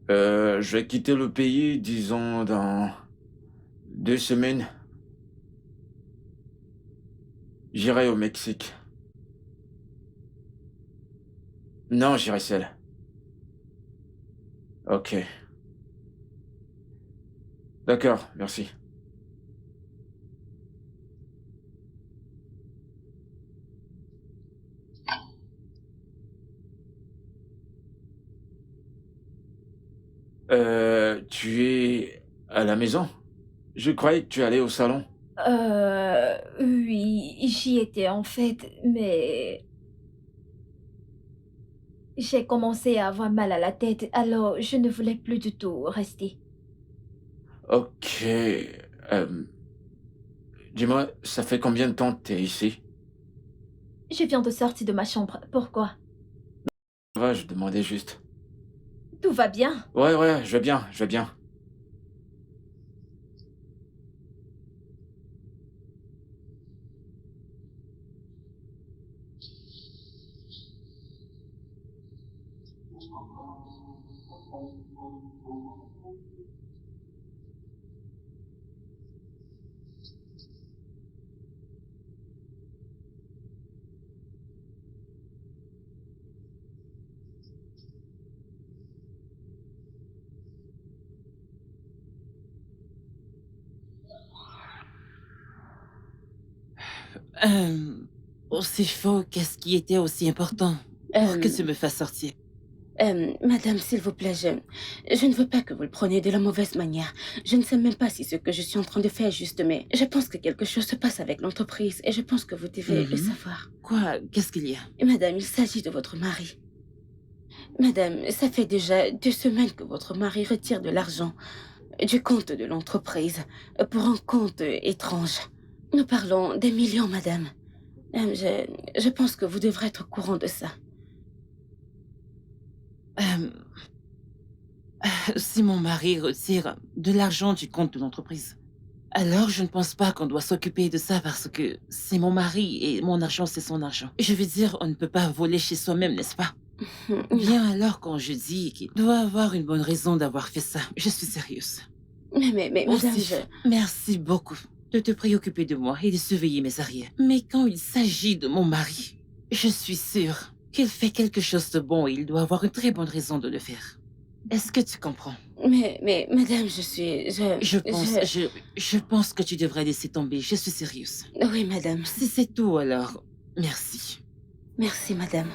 Je vais quitter le pays, disons, dans 2 semaines. J'irai au Mexique. Non, j'irai seul. Ok. D'accord, merci. Tu es à la maison? Je croyais que tu allais au salon. Oui, j'y étais en fait, mais j'ai commencé à avoir mal à la tête, alors je ne voulais plus du tout rester. Ok. Dis-moi, ça fait combien de temps que t'es ici? Je viens de sortir de ma chambre. Pourquoi? Ça va, je demandais juste. Tout va bien? Ouais, je vais bien, je vais bien. aussi faux qu'est-ce qui était aussi important pour que tu me fasses sortir. Madame, s'il vous plaît, je ne veux pas que vous le preniez de la mauvaise manière. Je ne sais même pas si ce que je suis en train de faire est juste, mais je pense que quelque chose se passe avec l'entreprise et je pense que vous devez le savoir. Quoi? Qu'est-ce qu'il y a? Madame, il s'agit de votre mari. Madame, ça fait déjà 2 semaines que votre mari retire de l'argent du compte de l'entreprise pour un compte étrange. Nous parlons des millions, madame. Je pense que vous devrez être au courant de ça. Si mon mari retire de l'argent du compte de l'entreprise, alors je ne pense pas qu'on doit s'occuper de ça parce que c'est mon mari et mon argent, c'est son argent. Je veux dire, on ne peut pas voler chez soi-même, n'est-ce pas? Bien alors quand je dis qu'il doit avoir une bonne raison d'avoir fait ça, je suis sérieuse. Mais madame, Merci, merci beaucoup de te préoccuper de moi et de surveiller mes arrières. Mais quand il s'agit de mon mari, je suis sûre qu'il fait quelque chose de bon et il doit avoir une très bonne raison de le faire. Est-ce que tu comprends? Mais madame, Je pense que tu devrais laisser tomber, je suis sérieuse. Oui, madame. Si c'est tout, alors, merci. Merci, madame.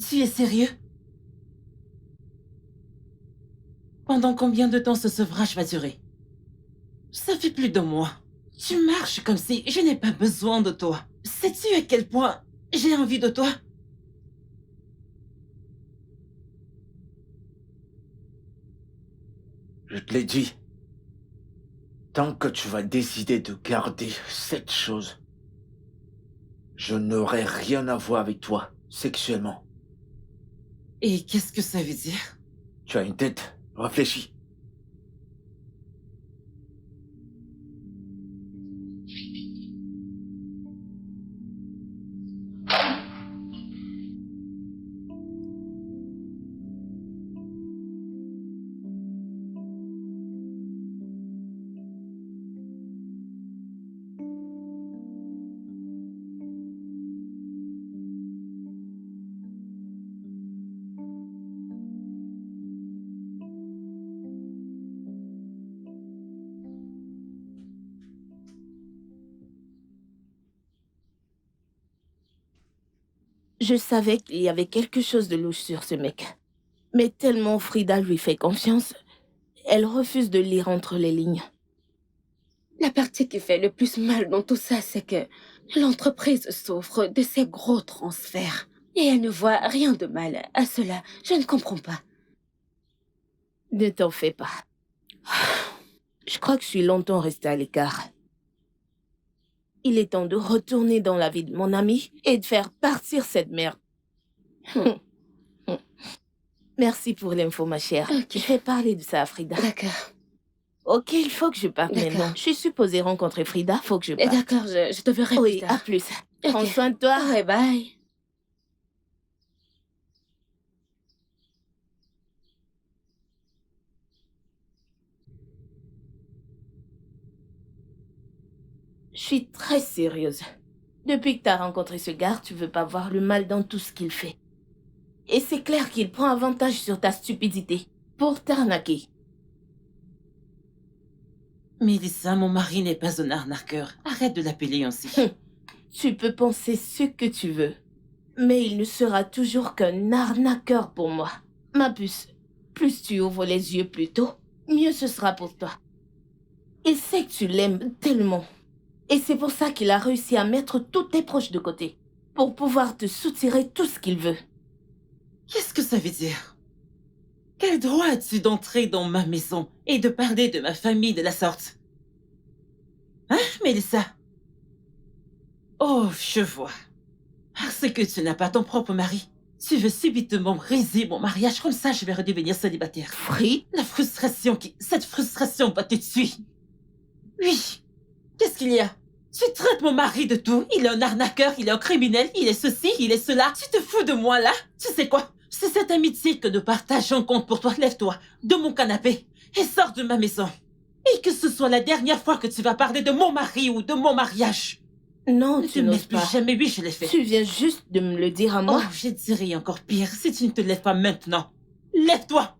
Tu es sérieux? Pendant combien de temps ce sevrage va durer? Ça fait plus d'1 mois. Tu marches comme si je n'ai pas besoin de toi. Sais-tu à quel point j'ai envie de toi? Je te l'ai dit. Tant que tu vas décider de garder cette chose, je n'aurai rien à voir avec toi, sexuellement. Et qu'est-ce que ça veut dire? Tu as une tête, réfléchis. Je savais qu'il y avait quelque chose de louche sur ce mec. Mais tellement Frida lui fait confiance, elle refuse de lire entre les lignes. La partie qui fait le plus mal dans tout ça, c'est que l'entreprise souffre de ces gros transferts. Et elle ne voit rien de mal à cela. Je ne comprends pas. Ne t'en fais pas. Je crois que je suis longtemps restée à l'écart. Il est temps de retourner dans la vie de mon ami et de faire partir cette merde. Merci pour l'info, ma chère. Ok. Je vais parler de ça à Frida. D'accord. Ok, il faut que je parte D'accord. maintenant. Je suis supposée rencontrer Frida, faut que je parte. D'accord, je te verrai Oui, plus à tard. plus. Ok. Prends soin de toi. Ouais, bye. Je suis très sérieuse. Depuis que t'as rencontré ce gars, tu veux pas voir le mal dans tout ce qu'il fait. Et c'est clair qu'il prend avantage sur ta stupidité pour t'arnaquer. Mélissa, mon mari n'est pas un arnaqueur. Arrête de l'appeler ainsi. Tu peux penser ce que tu veux, mais il ne sera toujours qu'un arnaqueur pour moi. Ma puce, plus tu ouvres les yeux plus tôt, mieux ce sera pour toi. Il sait que tu l'aimes tellement. Et c'est pour ça qu'il a réussi à mettre tous tes proches de côté, pour pouvoir te soutirer tout ce qu'il veut. Qu'est-ce que ça veut dire? Quel droit as-tu d'entrer dans ma maison et de parler de ma famille de la sorte? Hein, Mélissa? Oh, je vois. Parce que tu n'as pas ton propre mari. Tu veux subitement briser mon mariage, comme ça je vais redevenir célibataire. Free? Cette frustration va te tuer. Oui. Qu'est-ce qu'il y a? Tu traites mon mari de tout. Il est un arnaqueur, il est un criminel, il est ceci, il est cela. Tu te fous de moi là? Tu sais quoi? C'est cette amitié que nous partageons compte pour toi. Lève-toi de mon canapé et sors de ma maison. Et que ce soit la dernière fois que tu vas parler de mon mari ou de mon mariage. Non, Ne tu te mets n'oses plus pas. jamais, oui, je l'ai fait. Tu viens juste de me le dire à moi. Oh, je dirais encore pire si tu ne te lèves pas maintenant. Lève-toi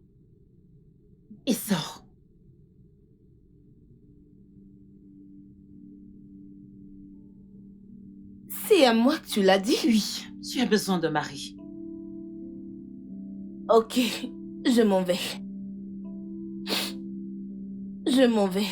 et sors. C'est à moi que tu l'as dit? Oui, tu as besoin de mari. Ok, je m'en vais. Je m'en vais.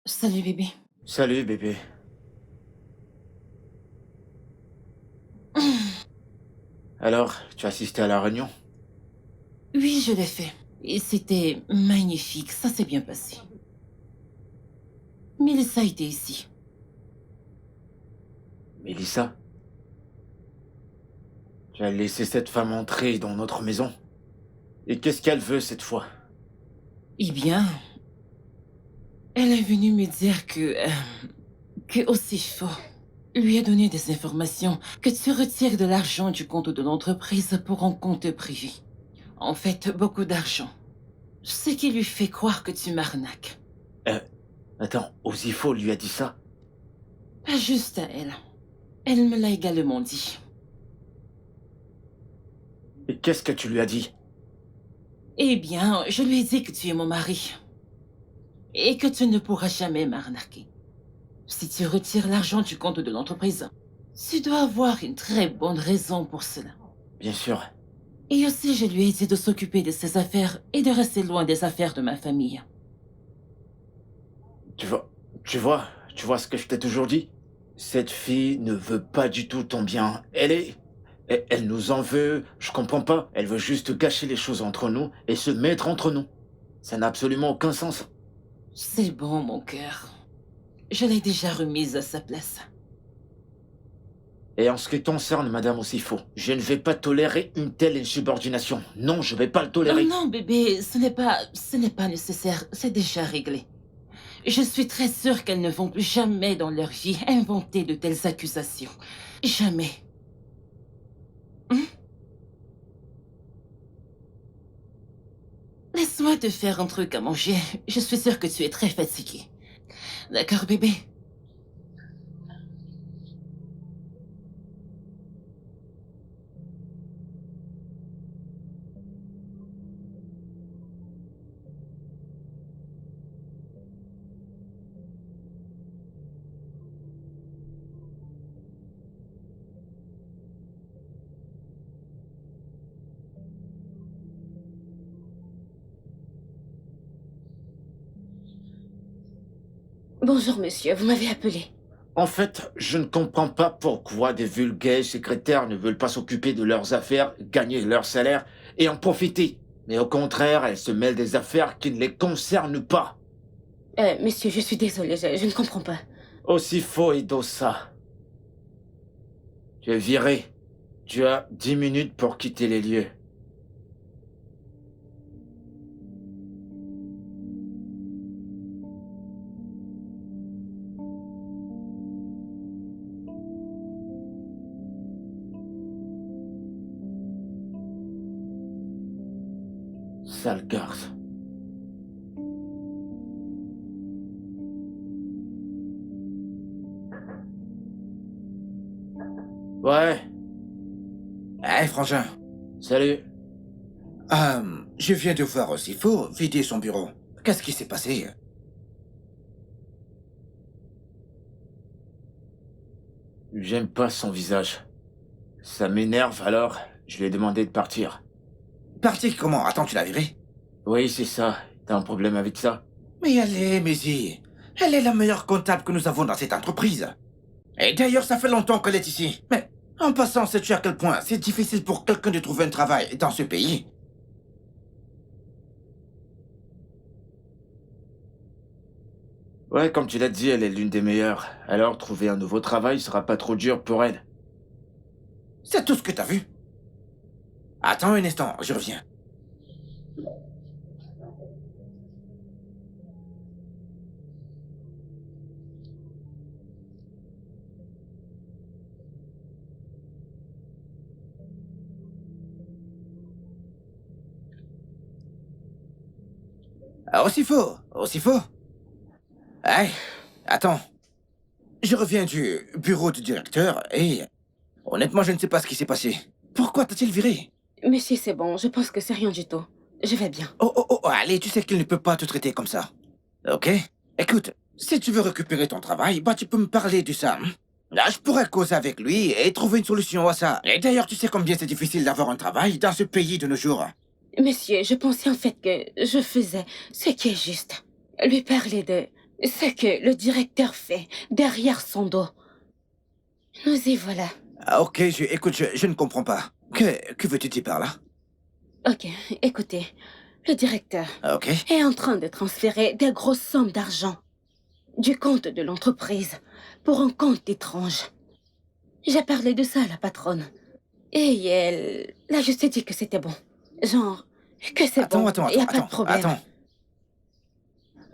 Salut bébé. Salut, bébé. Alors, tu as assisté à la réunion? Oui, je l'ai fait. Et c'était magnifique, ça s'est bien passé. Mélissa était ici. Mélissa? Tu as laissé cette femme entrer dans notre maison? Et qu'est-ce qu'elle veut cette fois? Eh bien, elle est venue me dire que Osifo lui a donné des informations que tu retires de l'argent du compte de l'entreprise pour un compte privé. En fait, beaucoup d'argent. Ce qui lui fait croire que tu m'arnaques. Attends, Osifo lui a dit ça? Pas juste à elle. Elle me l'a également dit. Et qu'est-ce que tu lui as dit? Eh bien, je lui ai dit que tu es mon mari. Et que tu ne pourras jamais m'arnaquer. Si tu retires l'argent du compte de l'entreprise, tu dois avoir une très bonne raison pour cela. Bien sûr. Et aussi, je lui ai dit de s'occuper de ses affaires et de rester loin des affaires de ma famille. Tu vois ce que je t'ai toujours dit? Cette fille ne veut pas du tout ton bien. Elle nous en veut, je comprends pas. Elle veut juste cacher les choses entre nous et se mettre entre nous. Ça n'a absolument aucun sens. C'est bon, mon cœur. Je l'ai déjà remise à sa place. Et en ce qui concerne Madame Osifo, je ne vais pas tolérer une telle insubordination. Non, je vais pas le Non, tolérer. non, bébé, ce n'est pas nécessaire. C'est déjà réglé. Je suis très sûre qu'elles ne vont plus jamais dans leur vie inventer de telles accusations. Jamais. Laisse-moi te faire un truc à manger. Je suis sûre que tu es très fatiguée. D'accord, bébé? Bonjour, monsieur, vous m'avez appelé. En fait, je ne comprends pas pourquoi des vulgaires secrétaires ne veulent pas s'occuper de leurs affaires, gagner leur salaire et en profiter. Mais au contraire, elles se mêlent des affaires qui ne les concernent pas. Monsieur, je suis désolée, je ne comprends pas. Osifo et Dossa. Tu es viré. Tu as 10 minutes pour quitter les lieux. Sale garce. Ouais, Hey, frangin. salut. Je viens de voir Osifo vider son bureau. Qu'est-ce qui s'est passé? J'aime pas son visage. Ça m'énerve alors, je lui ai demandé de partir. Parti comment? Attends, tu l'as viré? Oui, c'est ça. T'as un problème avec ça? Mais elle est, Maisy. Elle est la meilleure comptable que nous avons dans cette entreprise. Et d'ailleurs, ça fait longtemps qu'elle est ici. Mais en passant, sais-tu à quel point c'est difficile pour quelqu'un de trouver un travail dans ce pays? Ouais, comme tu l'as dit, elle est l'une des meilleures. Alors, trouver un nouveau travail sera pas trop dur pour elle. C'est tout ce que t'as vu? Attends un instant, je reviens. Aussi faux. Hey, attends. Je reviens du bureau du directeur et... Honnêtement, je ne sais pas ce qui s'est passé. Pourquoi t'a-t-il viré? Monsieur, c'est bon, je pense que c'est rien du tout. Je vais bien. Oh, allez, tu sais qu'il ne peut pas te traiter comme ça. Ok? Écoute, si tu veux récupérer ton travail, bah tu peux me parler de ça. Là, je pourrais causer avec lui et trouver une solution à ça. Et d'ailleurs, tu sais combien c'est difficile d'avoir un travail dans ce pays de nos jours. Monsieur, je pensais en fait que je faisais ce qui est juste. Lui parler de ce que le directeur fait derrière son dos. Nous y voilà. Ah, ok, écoute, je ne comprends pas. Que veux-tu dire par là? Ok, écoutez. Le directeur Ok. est en train de transférer des grosses sommes d'argent du compte de l'entreprise pour un compte étrange. J'ai parlé de ça à la patronne. Et elle l'a juste dit que c'était bon. Genre, que c'est bon, y a pas de problème.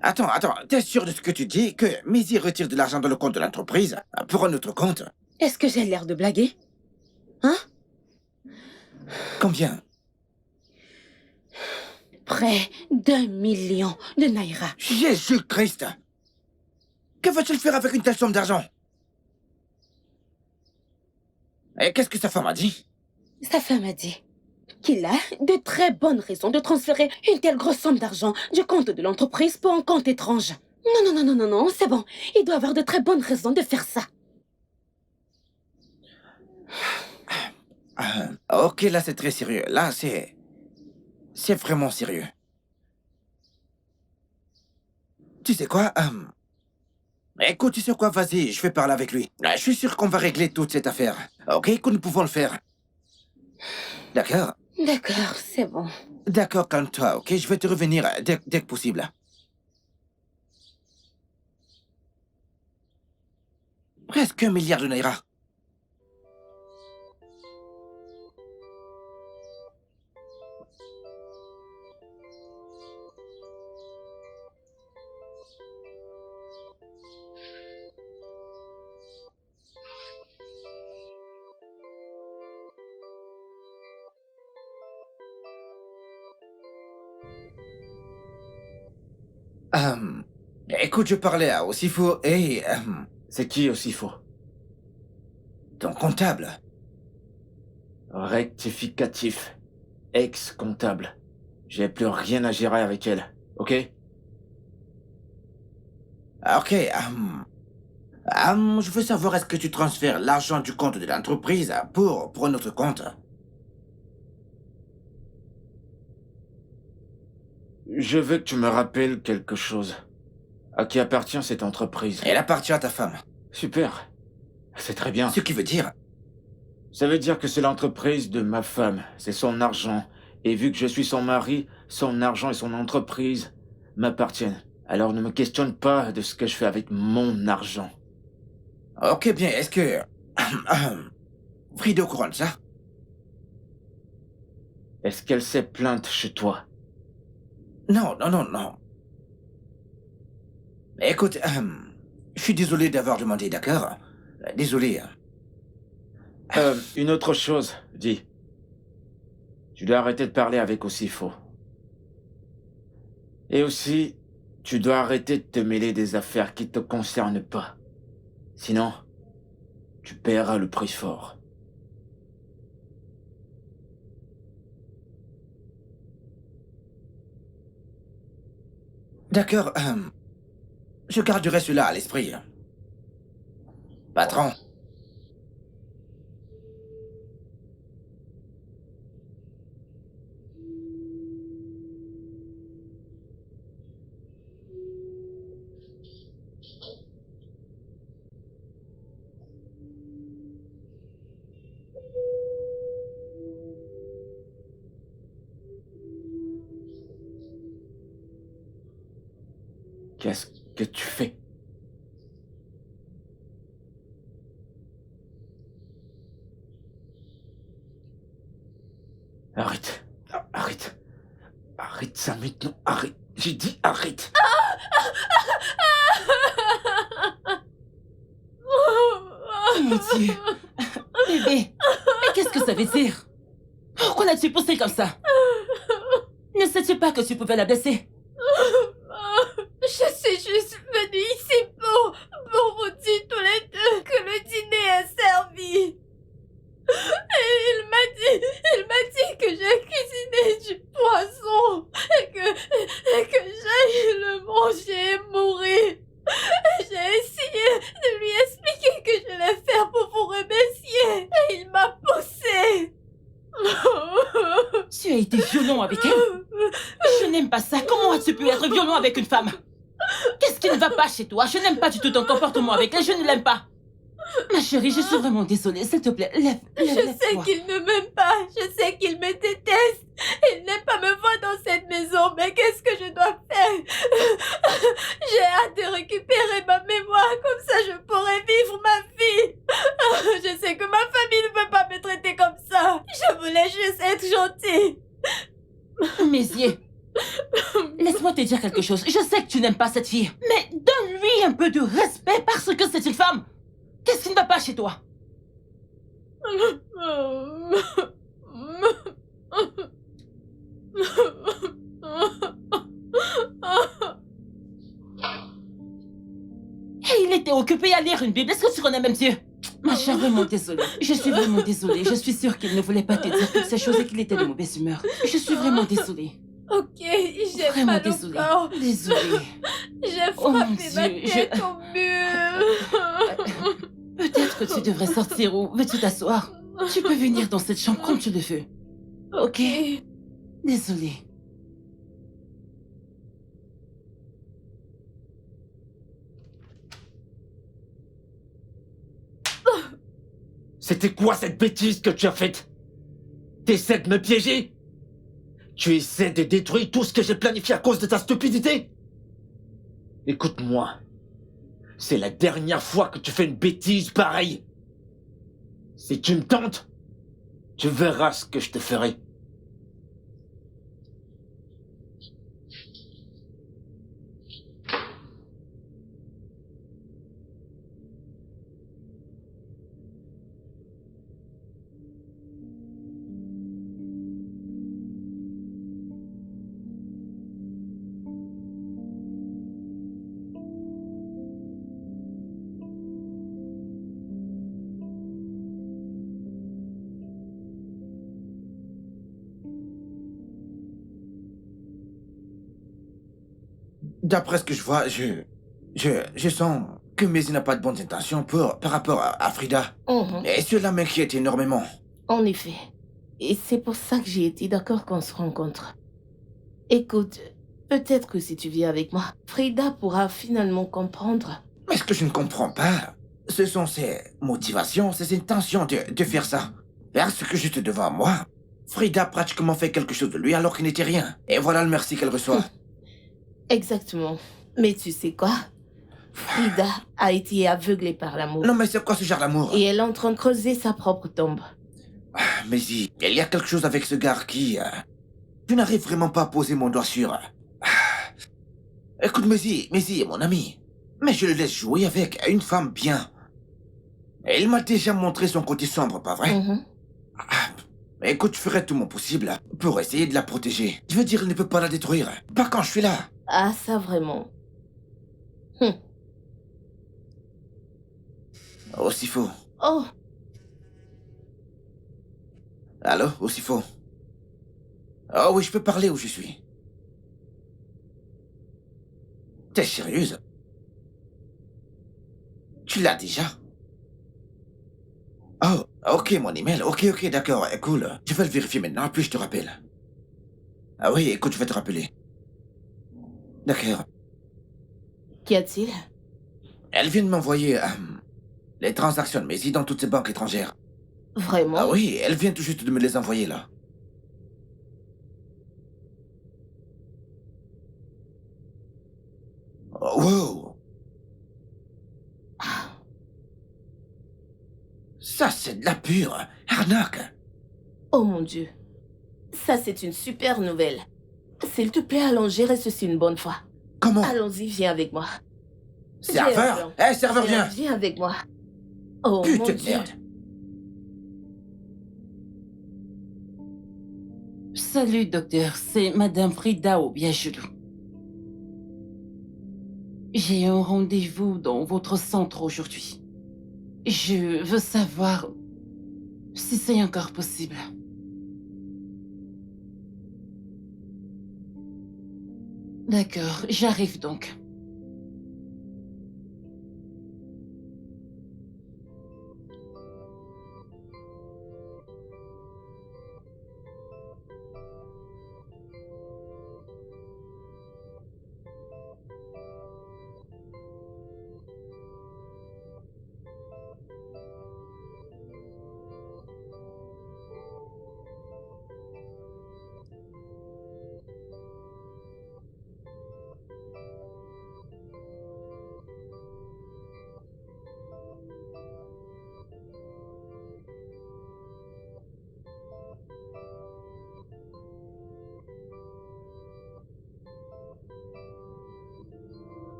Attends, t'es sûr de ce que tu dis? Que Maisy retire de l'argent dans le compte de l'entreprise pour un autre compte? Est-ce que j'ai l'air de blaguer? Hein? Combien? Près d'1 million de naira. Jésus-Christ! Que veut-il faire avec une telle somme d'argent? Et qu'est-ce que sa femme a dit? Sa femme a dit qu'il a de très bonnes raisons de transférer une telle grosse somme d'argent du compte de l'entreprise pour un compte étrange. Non, c'est bon. Il doit avoir de très bonnes raisons de faire ça. Ok, là c'est très sérieux. Là c'est vraiment sérieux. Tu sais quoi? Écoute, tu sais quoi? Vas-y, je vais parler avec lui. Je suis sûr qu'on va régler toute cette affaire. Ok, que nous pouvons le faire. D'accord? D'accord, c'est bon. D'accord, calme-toi, ok? Je vais te revenir dès que possible. Presque 1 milliard de naira. Écoute, je parlais à Osifo et... C'est qui aussi faux? ton comptable. Rectificatif. Ex-comptable. J'ai plus rien à gérer avec elle, ok? Ok, je veux savoir, est-ce que tu transfères l'argent du compte de l'entreprise pour notre compte? Je veux que tu me rappelles quelque chose. À qui appartient cette entreprise? Elle appartient à ta femme. Super. C'est très bien. Ce qui veut dire... Ça veut dire que c'est l'entreprise de ma femme. C'est son argent. Et vu que je suis son mari, son argent et son entreprise m'appartiennent. Alors ne me questionne pas de ce que je fais avec mon argent. Ok, bien, est-ce que... Frida est au courant de ça? Est-ce qu'elle s'est plainte chez toi? Non. Écoute, je suis désolé d'avoir demandé, d'accord? Désolé. Une autre chose, dis. Tu dois arrêter de parler avec Osifo. Et aussi, tu dois arrêter de te mêler des affaires qui te concernent pas. Sinon, tu paieras le prix fort. D'accord, je garderai cela à l'esprit. Patron. Qu'est-ce que tu fais? Arrête. Arrête. Arrête ça maintenant. Arrête. J'ai dit arrête. Mon Dieu. Bébé, mais qu'est-ce que ça veut dire? Pourquoi l'as-tu poussée comme ça? Ne sais-tu pas que tu pouvais la blesser? Je suis juste venue ici pour vous dire tous les deux que le dîner est servi. Et il m'a dit que j'ai cuisiné du poisson et que j'aille le manger et mourir. J'ai essayé de lui expliquer que je l'ai faire pour vous remercier et il m'a poussé. Tu as été violent avec elle? Je n'aime pas ça. Comment as-tu pu être violent avec une femme? Qu'est-ce qui ne va pas chez toi? Je n'aime pas du tout ton comportement avec elle. Je ne l'aime pas. Ma chérie, je suis vraiment désolée. S'il te plaît, lève. Je sais qu'il ne m'aime pas. Je sais qu'il me déteste. Il n'aime pas me voir dans cette maison. Mais qu'est-ce que je dois faire? J'ai hâte de récupérer ma mémoire. Comme ça, je pourrai vivre ma vie. Je sais que ma famille ne peut pas me traiter comme ça. Je voulais juste être gentille. Mézier, laisse-moi te dire quelque chose. Je sais que tu n'aimes pas cette fille. Mais donne-lui un peu de respect parce que c'est une femme. Qu'est-ce qui ne va pas chez toi? Et il était occupé à lire une Bible. Est-ce que tu connais même Dieu? Ma chère, vraiment désolée. Je suis vraiment désolée. Je suis sûre qu'il ne voulait pas te dire toutes ces choses et qu'il était de mauvaise humeur. Je suis vraiment désolée. Ok, j'ai Vraiment mal désolée. au corps. Désolée. J'ai Oh mon frappé ma Dieu, tête au mur. Peut-être que tu devrais sortir ou veux-tu t'asseoir? Tu peux venir dans cette chambre comme tu le veux. Ok. Désolée. C'était quoi cette bêtise que tu as faite? T'essaies de me piéger? Tu essaies de détruire tout ce que j'ai planifié à cause de ta stupidité? Écoute-moi. C'est la dernière fois que tu fais une bêtise pareille. Si tu me tentes, tu verras ce que je te ferai. D'après ce que je vois, je sens que Maisy n'a pas de bonnes intentions par rapport à Frida. Mhm. Et cela m'inquiète énormément. En effet. Et c'est pour ça que j'ai été d'accord qu'on se rencontre. Écoute, peut-être que si tu viens avec moi, Frida pourra finalement comprendre. Mais ce que je ne comprends pas, ce sont ses motivations, ses intentions de faire ça. Parce que juste devant moi, Frida a pratiquement fait quelque chose de lui alors qu'il n'était rien. Et voilà le merci qu'elle reçoit. Exactement. Mais tu sais quoi? Frida a été aveuglée par l'amour. Non mais c'est quoi ce genre d'amour? Et elle est en train de creuser sa propre tombe. Maisy, il y a quelque chose avec ce gars qui... je n'arrive vraiment pas à poser mon doigt sur... Écoute, Maisy est mon ami. Mais je le laisse jouer avec une femme bien. Et il m'a déjà montré son côté sombre, pas vrai? Mhm. Écoute, je ferai tout mon possible pour essayer de la protéger. Je veux dire, il ne peut pas la détruire. Pas quand je suis là. Ah, ça vraiment. Aussi faux. Oh, Allô, aussi faux. Oh oui, je peux parler où je suis. T'es sérieuse? Tu l'as déjà? Oh, ok, mon email. Ok, d'accord, cool. Je vais le vérifier maintenant, puis je te rappelle. Ah oui, écoute, je vais te rappeler. D'accord. qu'y a-t-il? Elle vient de m'envoyer les transactions de Maisy dans toutes ces banques étrangères. Vraiment? Ah oui, elle vient tout juste de me les envoyer là. Oh, wow. Ça, c'est de la pure arnaque. Oh mon Dieu. Ça, c'est une super nouvelle. S'il te plaît, allons gérer ceci une bonne fois. Comment? Allons-y, viens avec moi. Serveur? Viens, Serveur, viens. Viens avec moi. Oh Putain mon de Dieu. merde. Salut, docteur. C'est Madame Frida au Biengelou. J'ai un rendez-vous dans votre centre aujourd'hui. Je veux savoir si c'est encore possible. D'accord, j'arrive donc.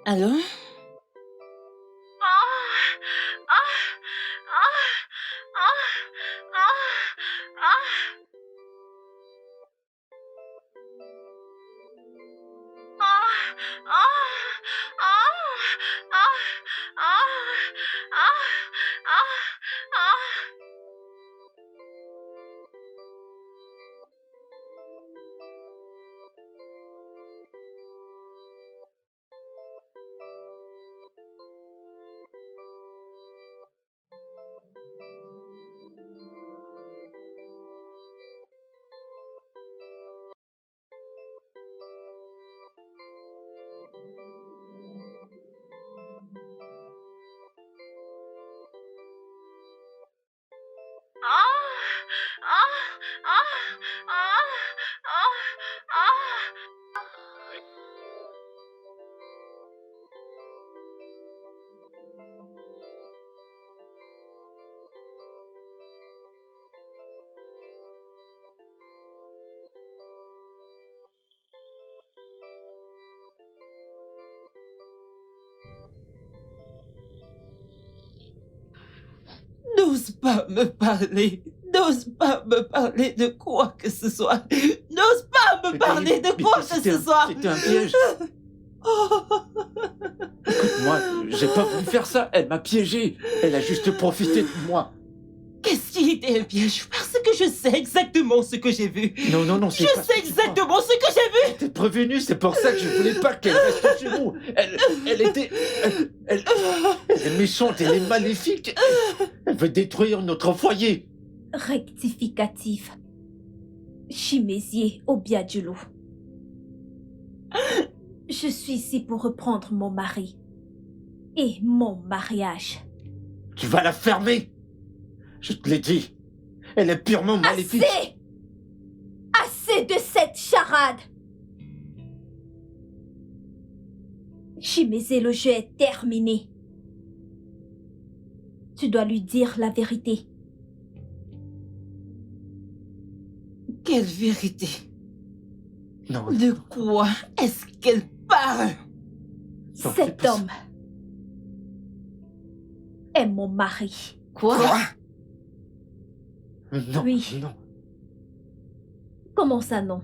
Allô? N'ose pas me parler. N'ose pas me parler de quoi que ce soit. N'ose pas me parler de quoi que ce soit. C'était un piège. Écoute-moi, j'ai pas voulu faire ça. Elle m'a piégé. Elle a juste profité de moi. Qu'est-ce qui était un piège? Parce que je sais exactement ce que j'ai vu. Non, Je c'est pas sais exactement ce que j'ai vu. T'es prévenu, c'est pour ça que je voulais pas qu'elle reste chez nous. Elle est méchante, elle est maléfique. Elle veut détruire notre foyer. Rectificatif. Chimésier Obiadjulu. Je suis ici pour reprendre mon mari. Et mon mariage. Tu vas la fermer. Je te l'ai dit. Elle est purement maléfique. Assez! Assez de cette charade! Chimézé, le jeu est terminé. Tu dois lui dire la vérité. Quelle vérité? Non. De quoi est-ce qu'elle parle? Non, c'est Cet pas homme est mon mari. Quoi? Non, Oui. non. Comment ça, non?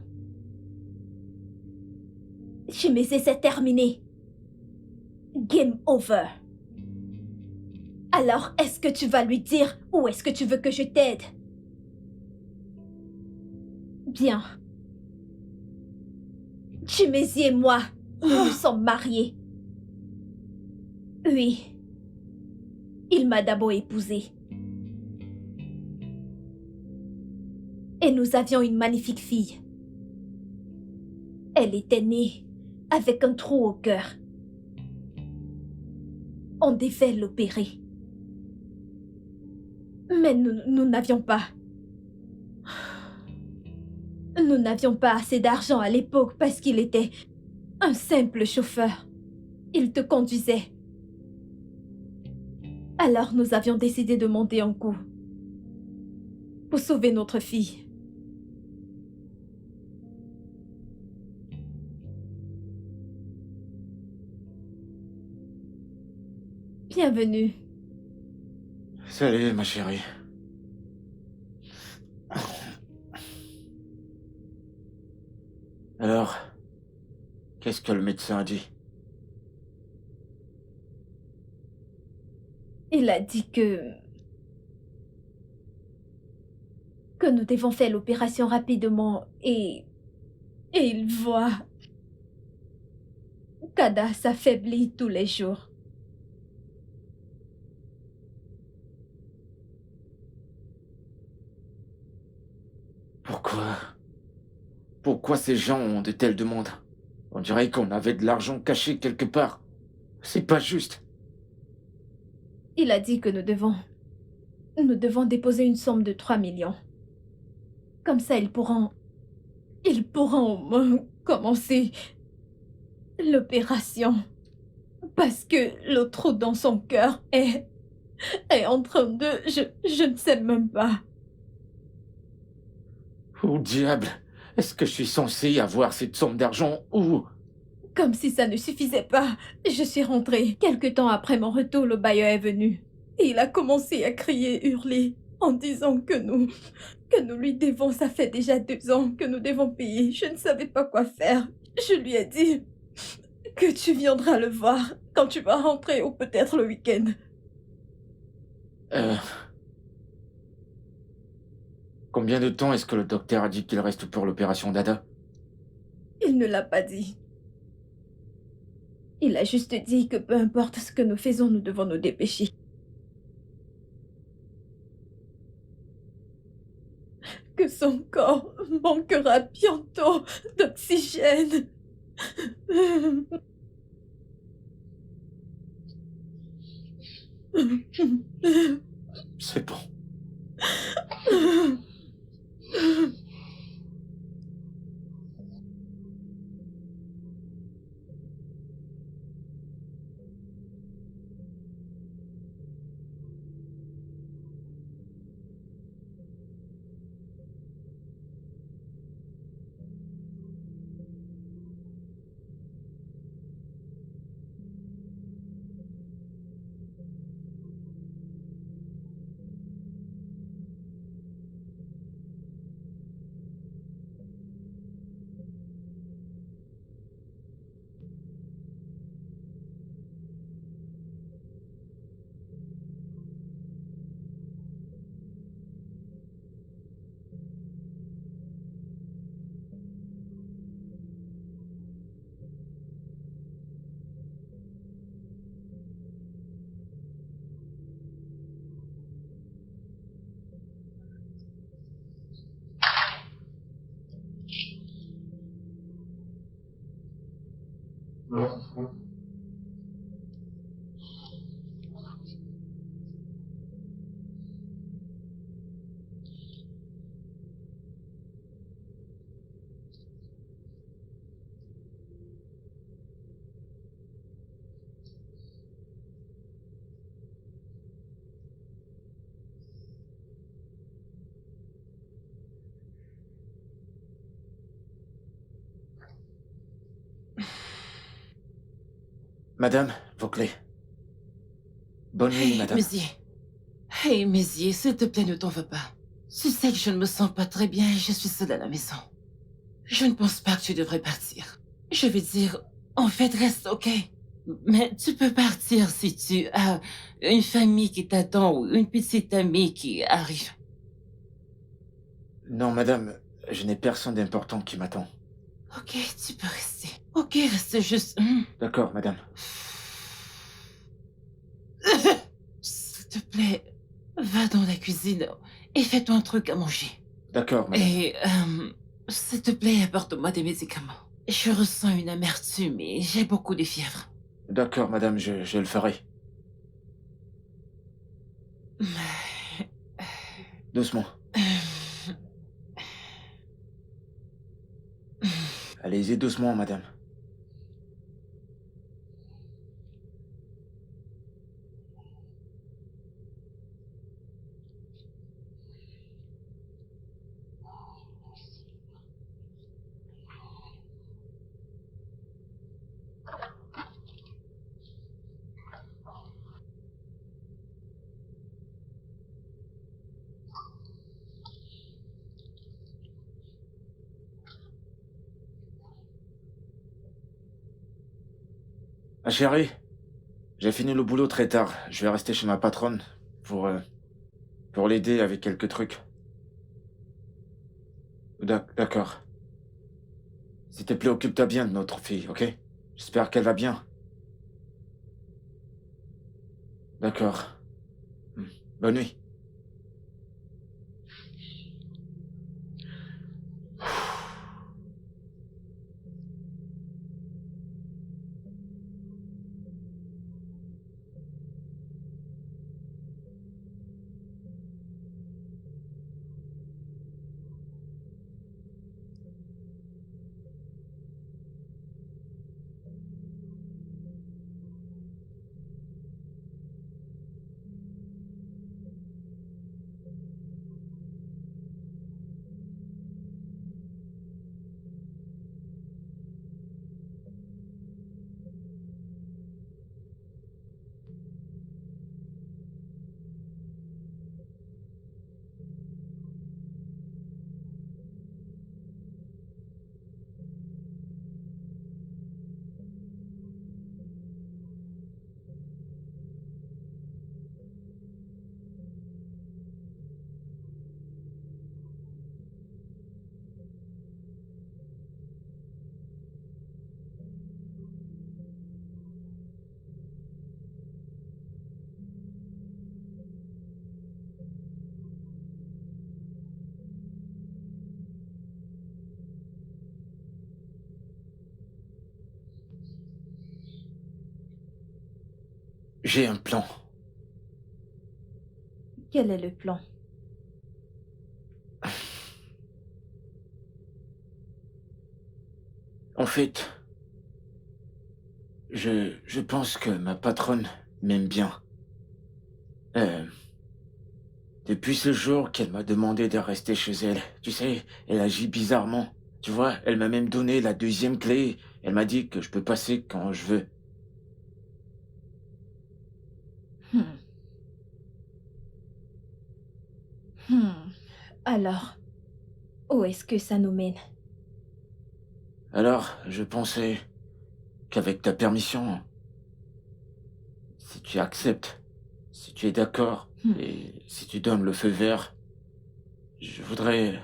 Chimézé, c'est terminé. Game over. Alors, est-ce que tu vas lui dire ou est-ce que tu veux que je t'aide? Bien. Chimézé et moi, nous sommes mariés. Oui. Il m'a d'abord épousée. Et nous avions une magnifique fille. Elle était née avec un trou au cœur. On devait l'opérer. Mais nous n'avions pas. Nous n'avions pas assez d'argent à l'époque parce qu'il était un simple chauffeur. Il te conduisait. Alors nous avions décidé de monter un coup pour sauver notre fille. Bienvenue. Salut, ma chérie. Alors, qu'est-ce que le médecin a dit? Il a dit que nous devons faire l'opération rapidement et il voit qu'Ada s'affaiblit tous les jours. Pourquoi ces gens ont de telles demandes? On dirait qu'on avait de l'argent caché quelque part. C'est pas juste. Il a dit que nous devons déposer une somme de 3 millions. Comme ça, ils pourront commencer l'opération. Parce que le trou dans son cœur est en train de... Je ne sais même pas. Oh diable! Est-ce que je suis censé avoir cette somme d'argent ou... Comme si ça ne suffisait pas, je suis rentrée. Quelque temps après mon retour, le bailleur est venu. Et il a commencé à crier, hurler, en disant que nous lui devons, ça fait déjà 2 ans que nous devons payer. Je ne savais pas quoi faire. Je lui ai dit que tu viendras le voir quand tu vas rentrer ou peut-être le week-end. Combien de temps est-ce que le docteur a dit qu'il reste pour l'opération d'Ada? Il ne l'a pas dit. Il a juste dit que peu importe ce que nous faisons, nous devons nous dépêcher. Que son corps manquera bientôt d'oxygène. C'est bon. Madame, vos clés. Bonne nuit, Hey, madame. Mézier. Hey, Mézier, s'il te plaît, ne t'en veux pas. Tu sais que je ne me sens pas très bien et je suis seule à la maison. Je ne pense pas que tu devrais partir. Je veux dire, en fait, reste, ok? Mais tu peux partir si tu as une famille qui t'attend ou une petite amie qui arrive. Non, madame, je n'ai personne d'important qui m'attend. Ok, tu peux rester. Ok, reste juste... D'accord, madame. S'il te plaît, va dans la cuisine et fais-toi un truc à manger. D'accord, madame. Et, s'il te plaît, apporte-moi des médicaments. Je ressens une amertume et j'ai beaucoup de fièvre. D'accord, madame, je le ferai. Doucement. Allez-y doucement, madame. Ah, chérie, j'ai fini le boulot très tard. Je vais rester chez ma patronne pour l'aider avec quelques trucs. D'accord. S'il te plaît, occupe-toi bien de notre fille, ok? J'espère qu'elle va bien. D'accord. Bonne nuit. J'ai un plan. Quel est le plan? En fait, je pense que ma patronne m'aime bien. Euh, Depuis ce jour qu'elle m'a demandé de rester chez elle, tu sais, elle agit bizarrement. Tu vois, elle m'a même donné la deuxième clé. Elle m'a dit que je peux passer quand je veux. Hmm. Hmm. Alors, où est-ce que ça nous mène? Alors, je pensais qu'avec ta permission, si tu acceptes, si tu es d'accord, Hmm. et si tu donnes le feu vert, je voudrais,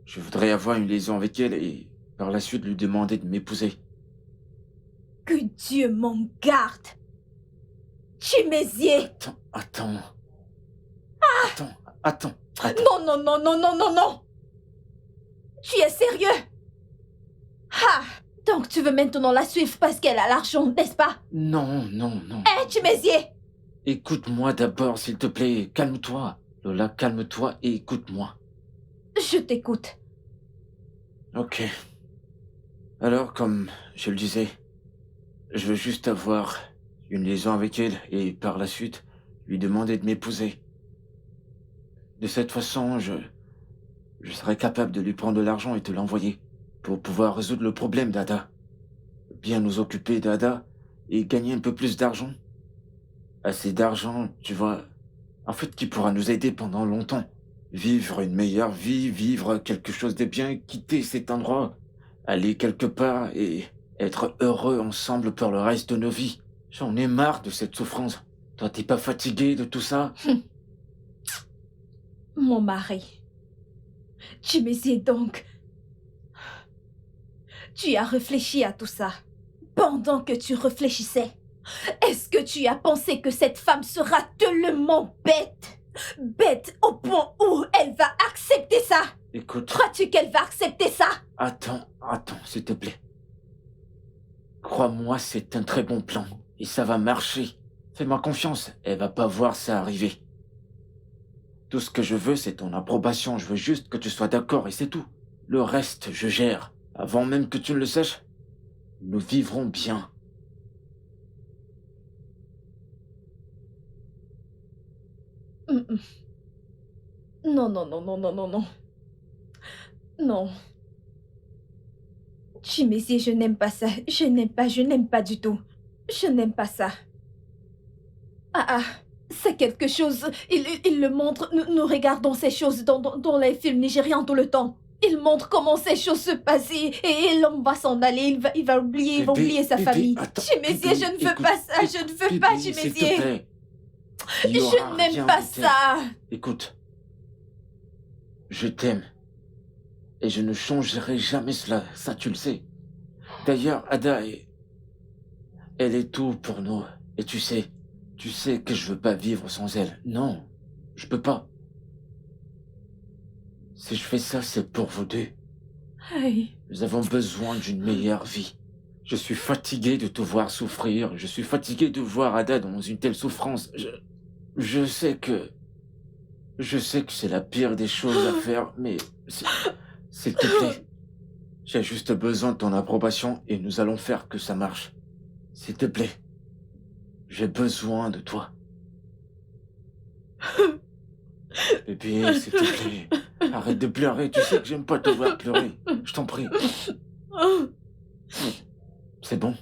je voudrais avoir une liaison avec elle et par la suite lui demander de m'épouser. Que Dieu m'en garde! Chimézier! Attends, attends. Non, non, non, non, non, non, non! Tu es sérieux? Ah! Donc tu veux maintenant la suivre parce qu'elle a l'argent, n'est-ce pas? Non, non, non. Hein, Chimézier? Écoute-moi d'abord, s'il te plaît. Calme-toi. Lola, calme-toi et écoute-moi. Je t'écoute. Ok. Alors, comme je le disais, je veux juste avoir une liaison avec elle et par la suite lui demander de m'épouser. De cette façon, je serai capable de lui prendre de l'argent et te l'envoyer pour pouvoir résoudre le problème d'Ada. Bien nous occuper d'Ada et gagner un peu plus d'argent. Assez d'argent, tu vois, en fait, qui pourra nous aider pendant longtemps. Vivre une meilleure vie, vivre quelque chose de bien, quitter cet endroit, aller quelque part et être heureux ensemble pour le reste de nos vies. J'en ai marre de cette souffrance. Toi, t'es pas fatigué de tout ça? Mon mari. Chimézier donc. Tu as réfléchi à tout ça. Pendant que tu réfléchissais, est-ce que tu as pensé que cette femme sera tellement bête? Bête au point où elle va accepter ça? Écoute, Crois-tu qu'elle va accepter ça? attends, s'il te plaît. Crois-moi, c'est un très bon plan. Et ça va marcher. Fais-moi confiance, elle va pas voir ça arriver. Tout ce que je veux, c'est ton approbation. Je veux juste que tu sois d'accord et c'est tout. Le reste, je gère. Avant même que tu ne le saches, nous vivrons bien. Mm, mm. Non, non, non, non, non, non, non. Non. Chimézier, je n'aime pas ça. Je n'aime pas du tout. Je n'aime pas ça. Ah ah, c'est quelque chose. Il le montre. Nous regardons ces choses dans les films nigérians tout le temps. Il montre comment ces choses se passent et l'homme va s'en aller. Il va oublier sa Bébé, famille. attends, Chimézier, bébé, je ne veux écoute, pas ça. Je ne veux pas, bébé, s'il te Chimézier. plaît. Il y aura Je n'aime rien pas de tel. ça. Écoute, je t'aime. Et je ne changerai jamais cela, ça tu le sais. D'ailleurs, Ada, elle est tout pour nous. Et tu sais que je veux pas vivre sans elle. Non, je peux pas. Si je fais ça, c'est pour vous deux. Aïe. Nous avons besoin d'une meilleure vie. Je suis fatigué de te voir souffrir. Je suis fatigué de voir Ada dans une telle souffrance. Je sais que... Je sais que c'est la pire des choses à faire, mais... S'il te plaît, j'ai juste besoin de ton approbation et nous allons faire que ça marche. S'il te plaît, j'ai besoin de toi. Bébé, s'il te plaît, arrête de pleurer. Tu sais que j'aime pas te voir pleurer. Je t'en prie. C'est bon.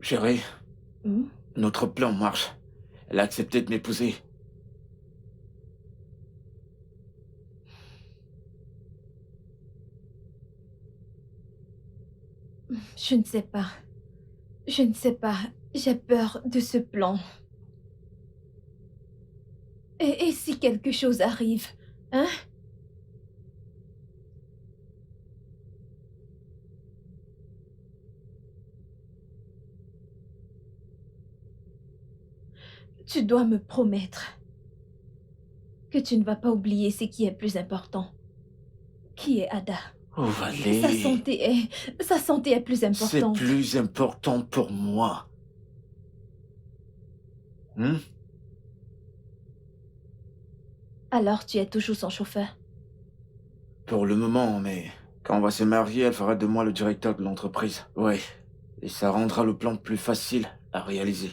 Chérie, Hmm? notre plan marche. Elle a accepté de m'épouser. Je ne sais pas. Je ne sais pas. J'ai peur de ce plan. Et si quelque chose arrive, hein? Tu dois me promettre que tu ne vas pas oublier ce qui est plus important. Qui est Ada? Oh, Valérie. Sa santé est plus C'est importante. plus important pour moi. Hmm? Alors tu es toujours son chauffeur. Pour le moment, mais quand on va se marier, elle fera de moi le directeur de l'entreprise. Ouais. Et ça rendra le plan plus facile à réaliser.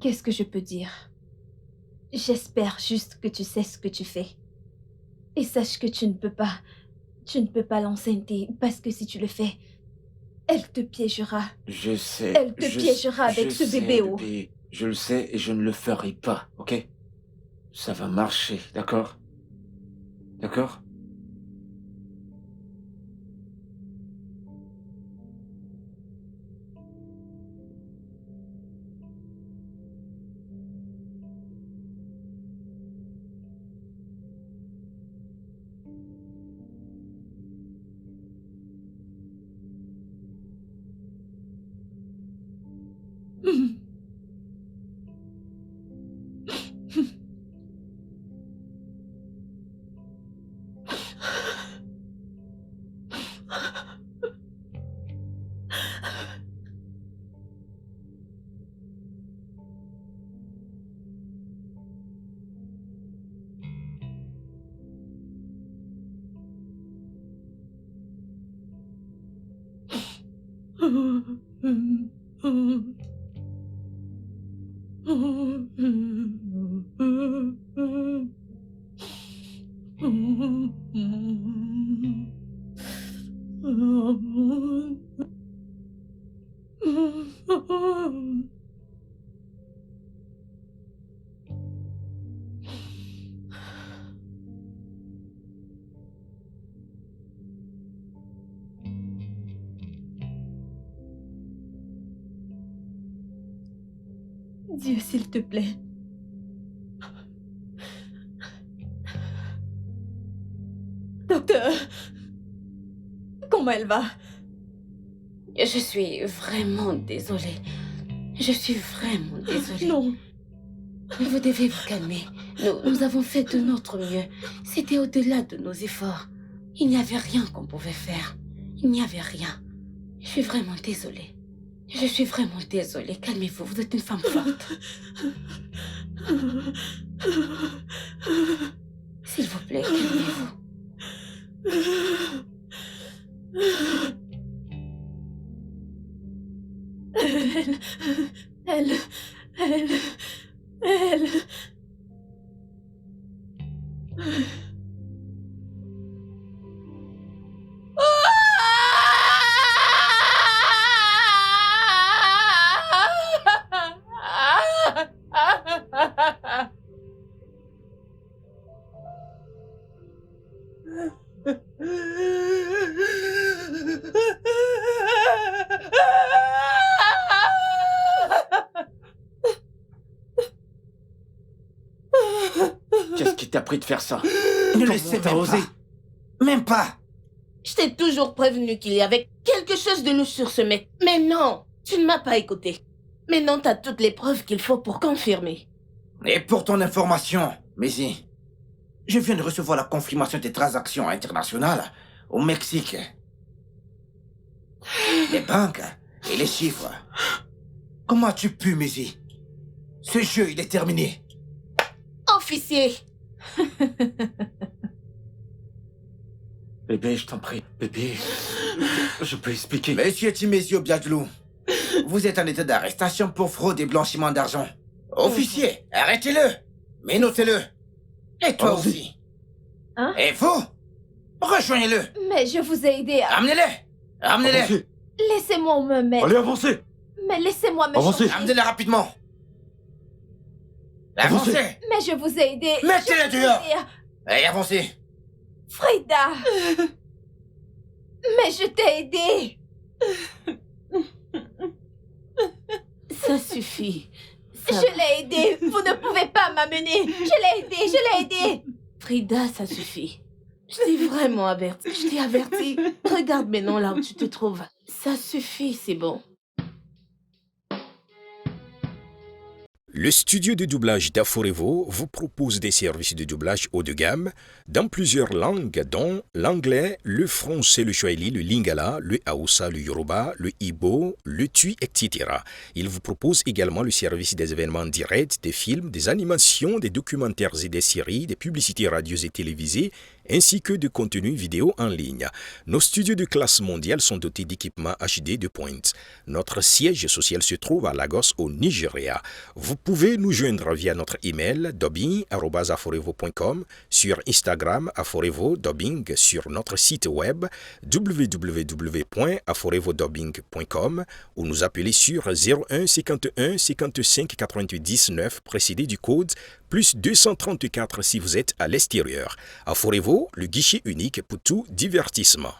Qu'est-ce que je peux dire? J'espère juste que tu sais ce que tu fais. Et sache que tu ne peux pas l'enceinte parce que si tu le fais, elle te piégera. Je sais. Elle te piégera avec je ce sais, bébé. Oh. bébé. Je le sais et je ne le ferai pas, ok? Ça va marcher, d'accord? D'accord? Dieu, s'il te plaît. Docteur, comment elle va? Je suis vraiment désolée. Je suis vraiment désolée. Non, Vous devez vous calmer. Nous avons fait de notre mieux. C'était au-delà de nos efforts. Il n'y avait rien qu'on pouvait faire. Il n'y avait rien. Je suis vraiment désolée. Je suis vraiment désolée. Calmez-vous, vous êtes une femme forte. S'il vous plaît, calmez-vous. elle... Qu'est-ce qui t'a pris de faire ça? Ne Comment le sais t'as même osé? pas. Même pas. Je t'ai toujours prévenu qu'il y avait quelque chose de louche sur ce mec. Mais non, tu ne m'as pas écouté. Maintenant, t'as toutes les preuves qu'il faut pour confirmer. Et pour ton information, Maisy, je viens de recevoir la confirmation des transactions internationales au Mexique. Les banques et les chiffres. Comment as-tu pu, Maisy? Ce jeu, il est terminé. Officier, Bébé, je t'en prie. Bébé, je peux expliquer. Monsieur Timesio Biaglou, vous êtes en état d'arrestation pour fraude et blanchiment d'argent. Officier, arrêtez-le. Mais notez-le. Et toi Allons-y. aussi. Hein? Et vous? Rejoignez-le. Mais je vous ai aidé à... Amenez-le. Amenez-les. Avancez. Laissez-moi me mettre. Allez, avancez. Mais laissez-moi me Avancez. changer. Amenez-les rapidement. Avancez. Avancez. Mais je vous ai aidé. Mettez-les Je veux dehors. dire, Allez, avancez. Frida. Mais je t'ai aidé. Ça suffit. Ça Je l'ai aidé. Vous ne pouvez pas m'amener. Je l'ai aidé. Je l'ai aidé. Frida, ça suffit. Je t'ai vraiment averti. Je t'ai averti. Regarde maintenant là où tu te trouves. Ça suffit, c'est bon. Le studio de doublage d'Aforevo vous propose des services de doublage haut de gamme dans plusieurs langues, dont l'anglais, le français, le swahili, le lingala, le hausa, le yoruba, le ibo, le tui, etc. Il vous propose également le service des événements directs, des films, des animations, des documentaires et des séries, des publicités radios et télévisées, ainsi que de contenus vidéo en ligne. Nos studios de classe mondiale sont dotés d'équipements HD de pointe. Notre siège social se trouve à Lagos, au Nigeria. Vous pouvez nous joindre via notre email dubbing@aforevo.com, sur Instagram Aforevo Dubbing, sur notre site web www.aforevodubbing.com ou nous appeler sur 01 51 55 88 19 précédé du code plus 234 si vous êtes à l'extérieur. Aforevo, le guichet unique pour tout divertissement.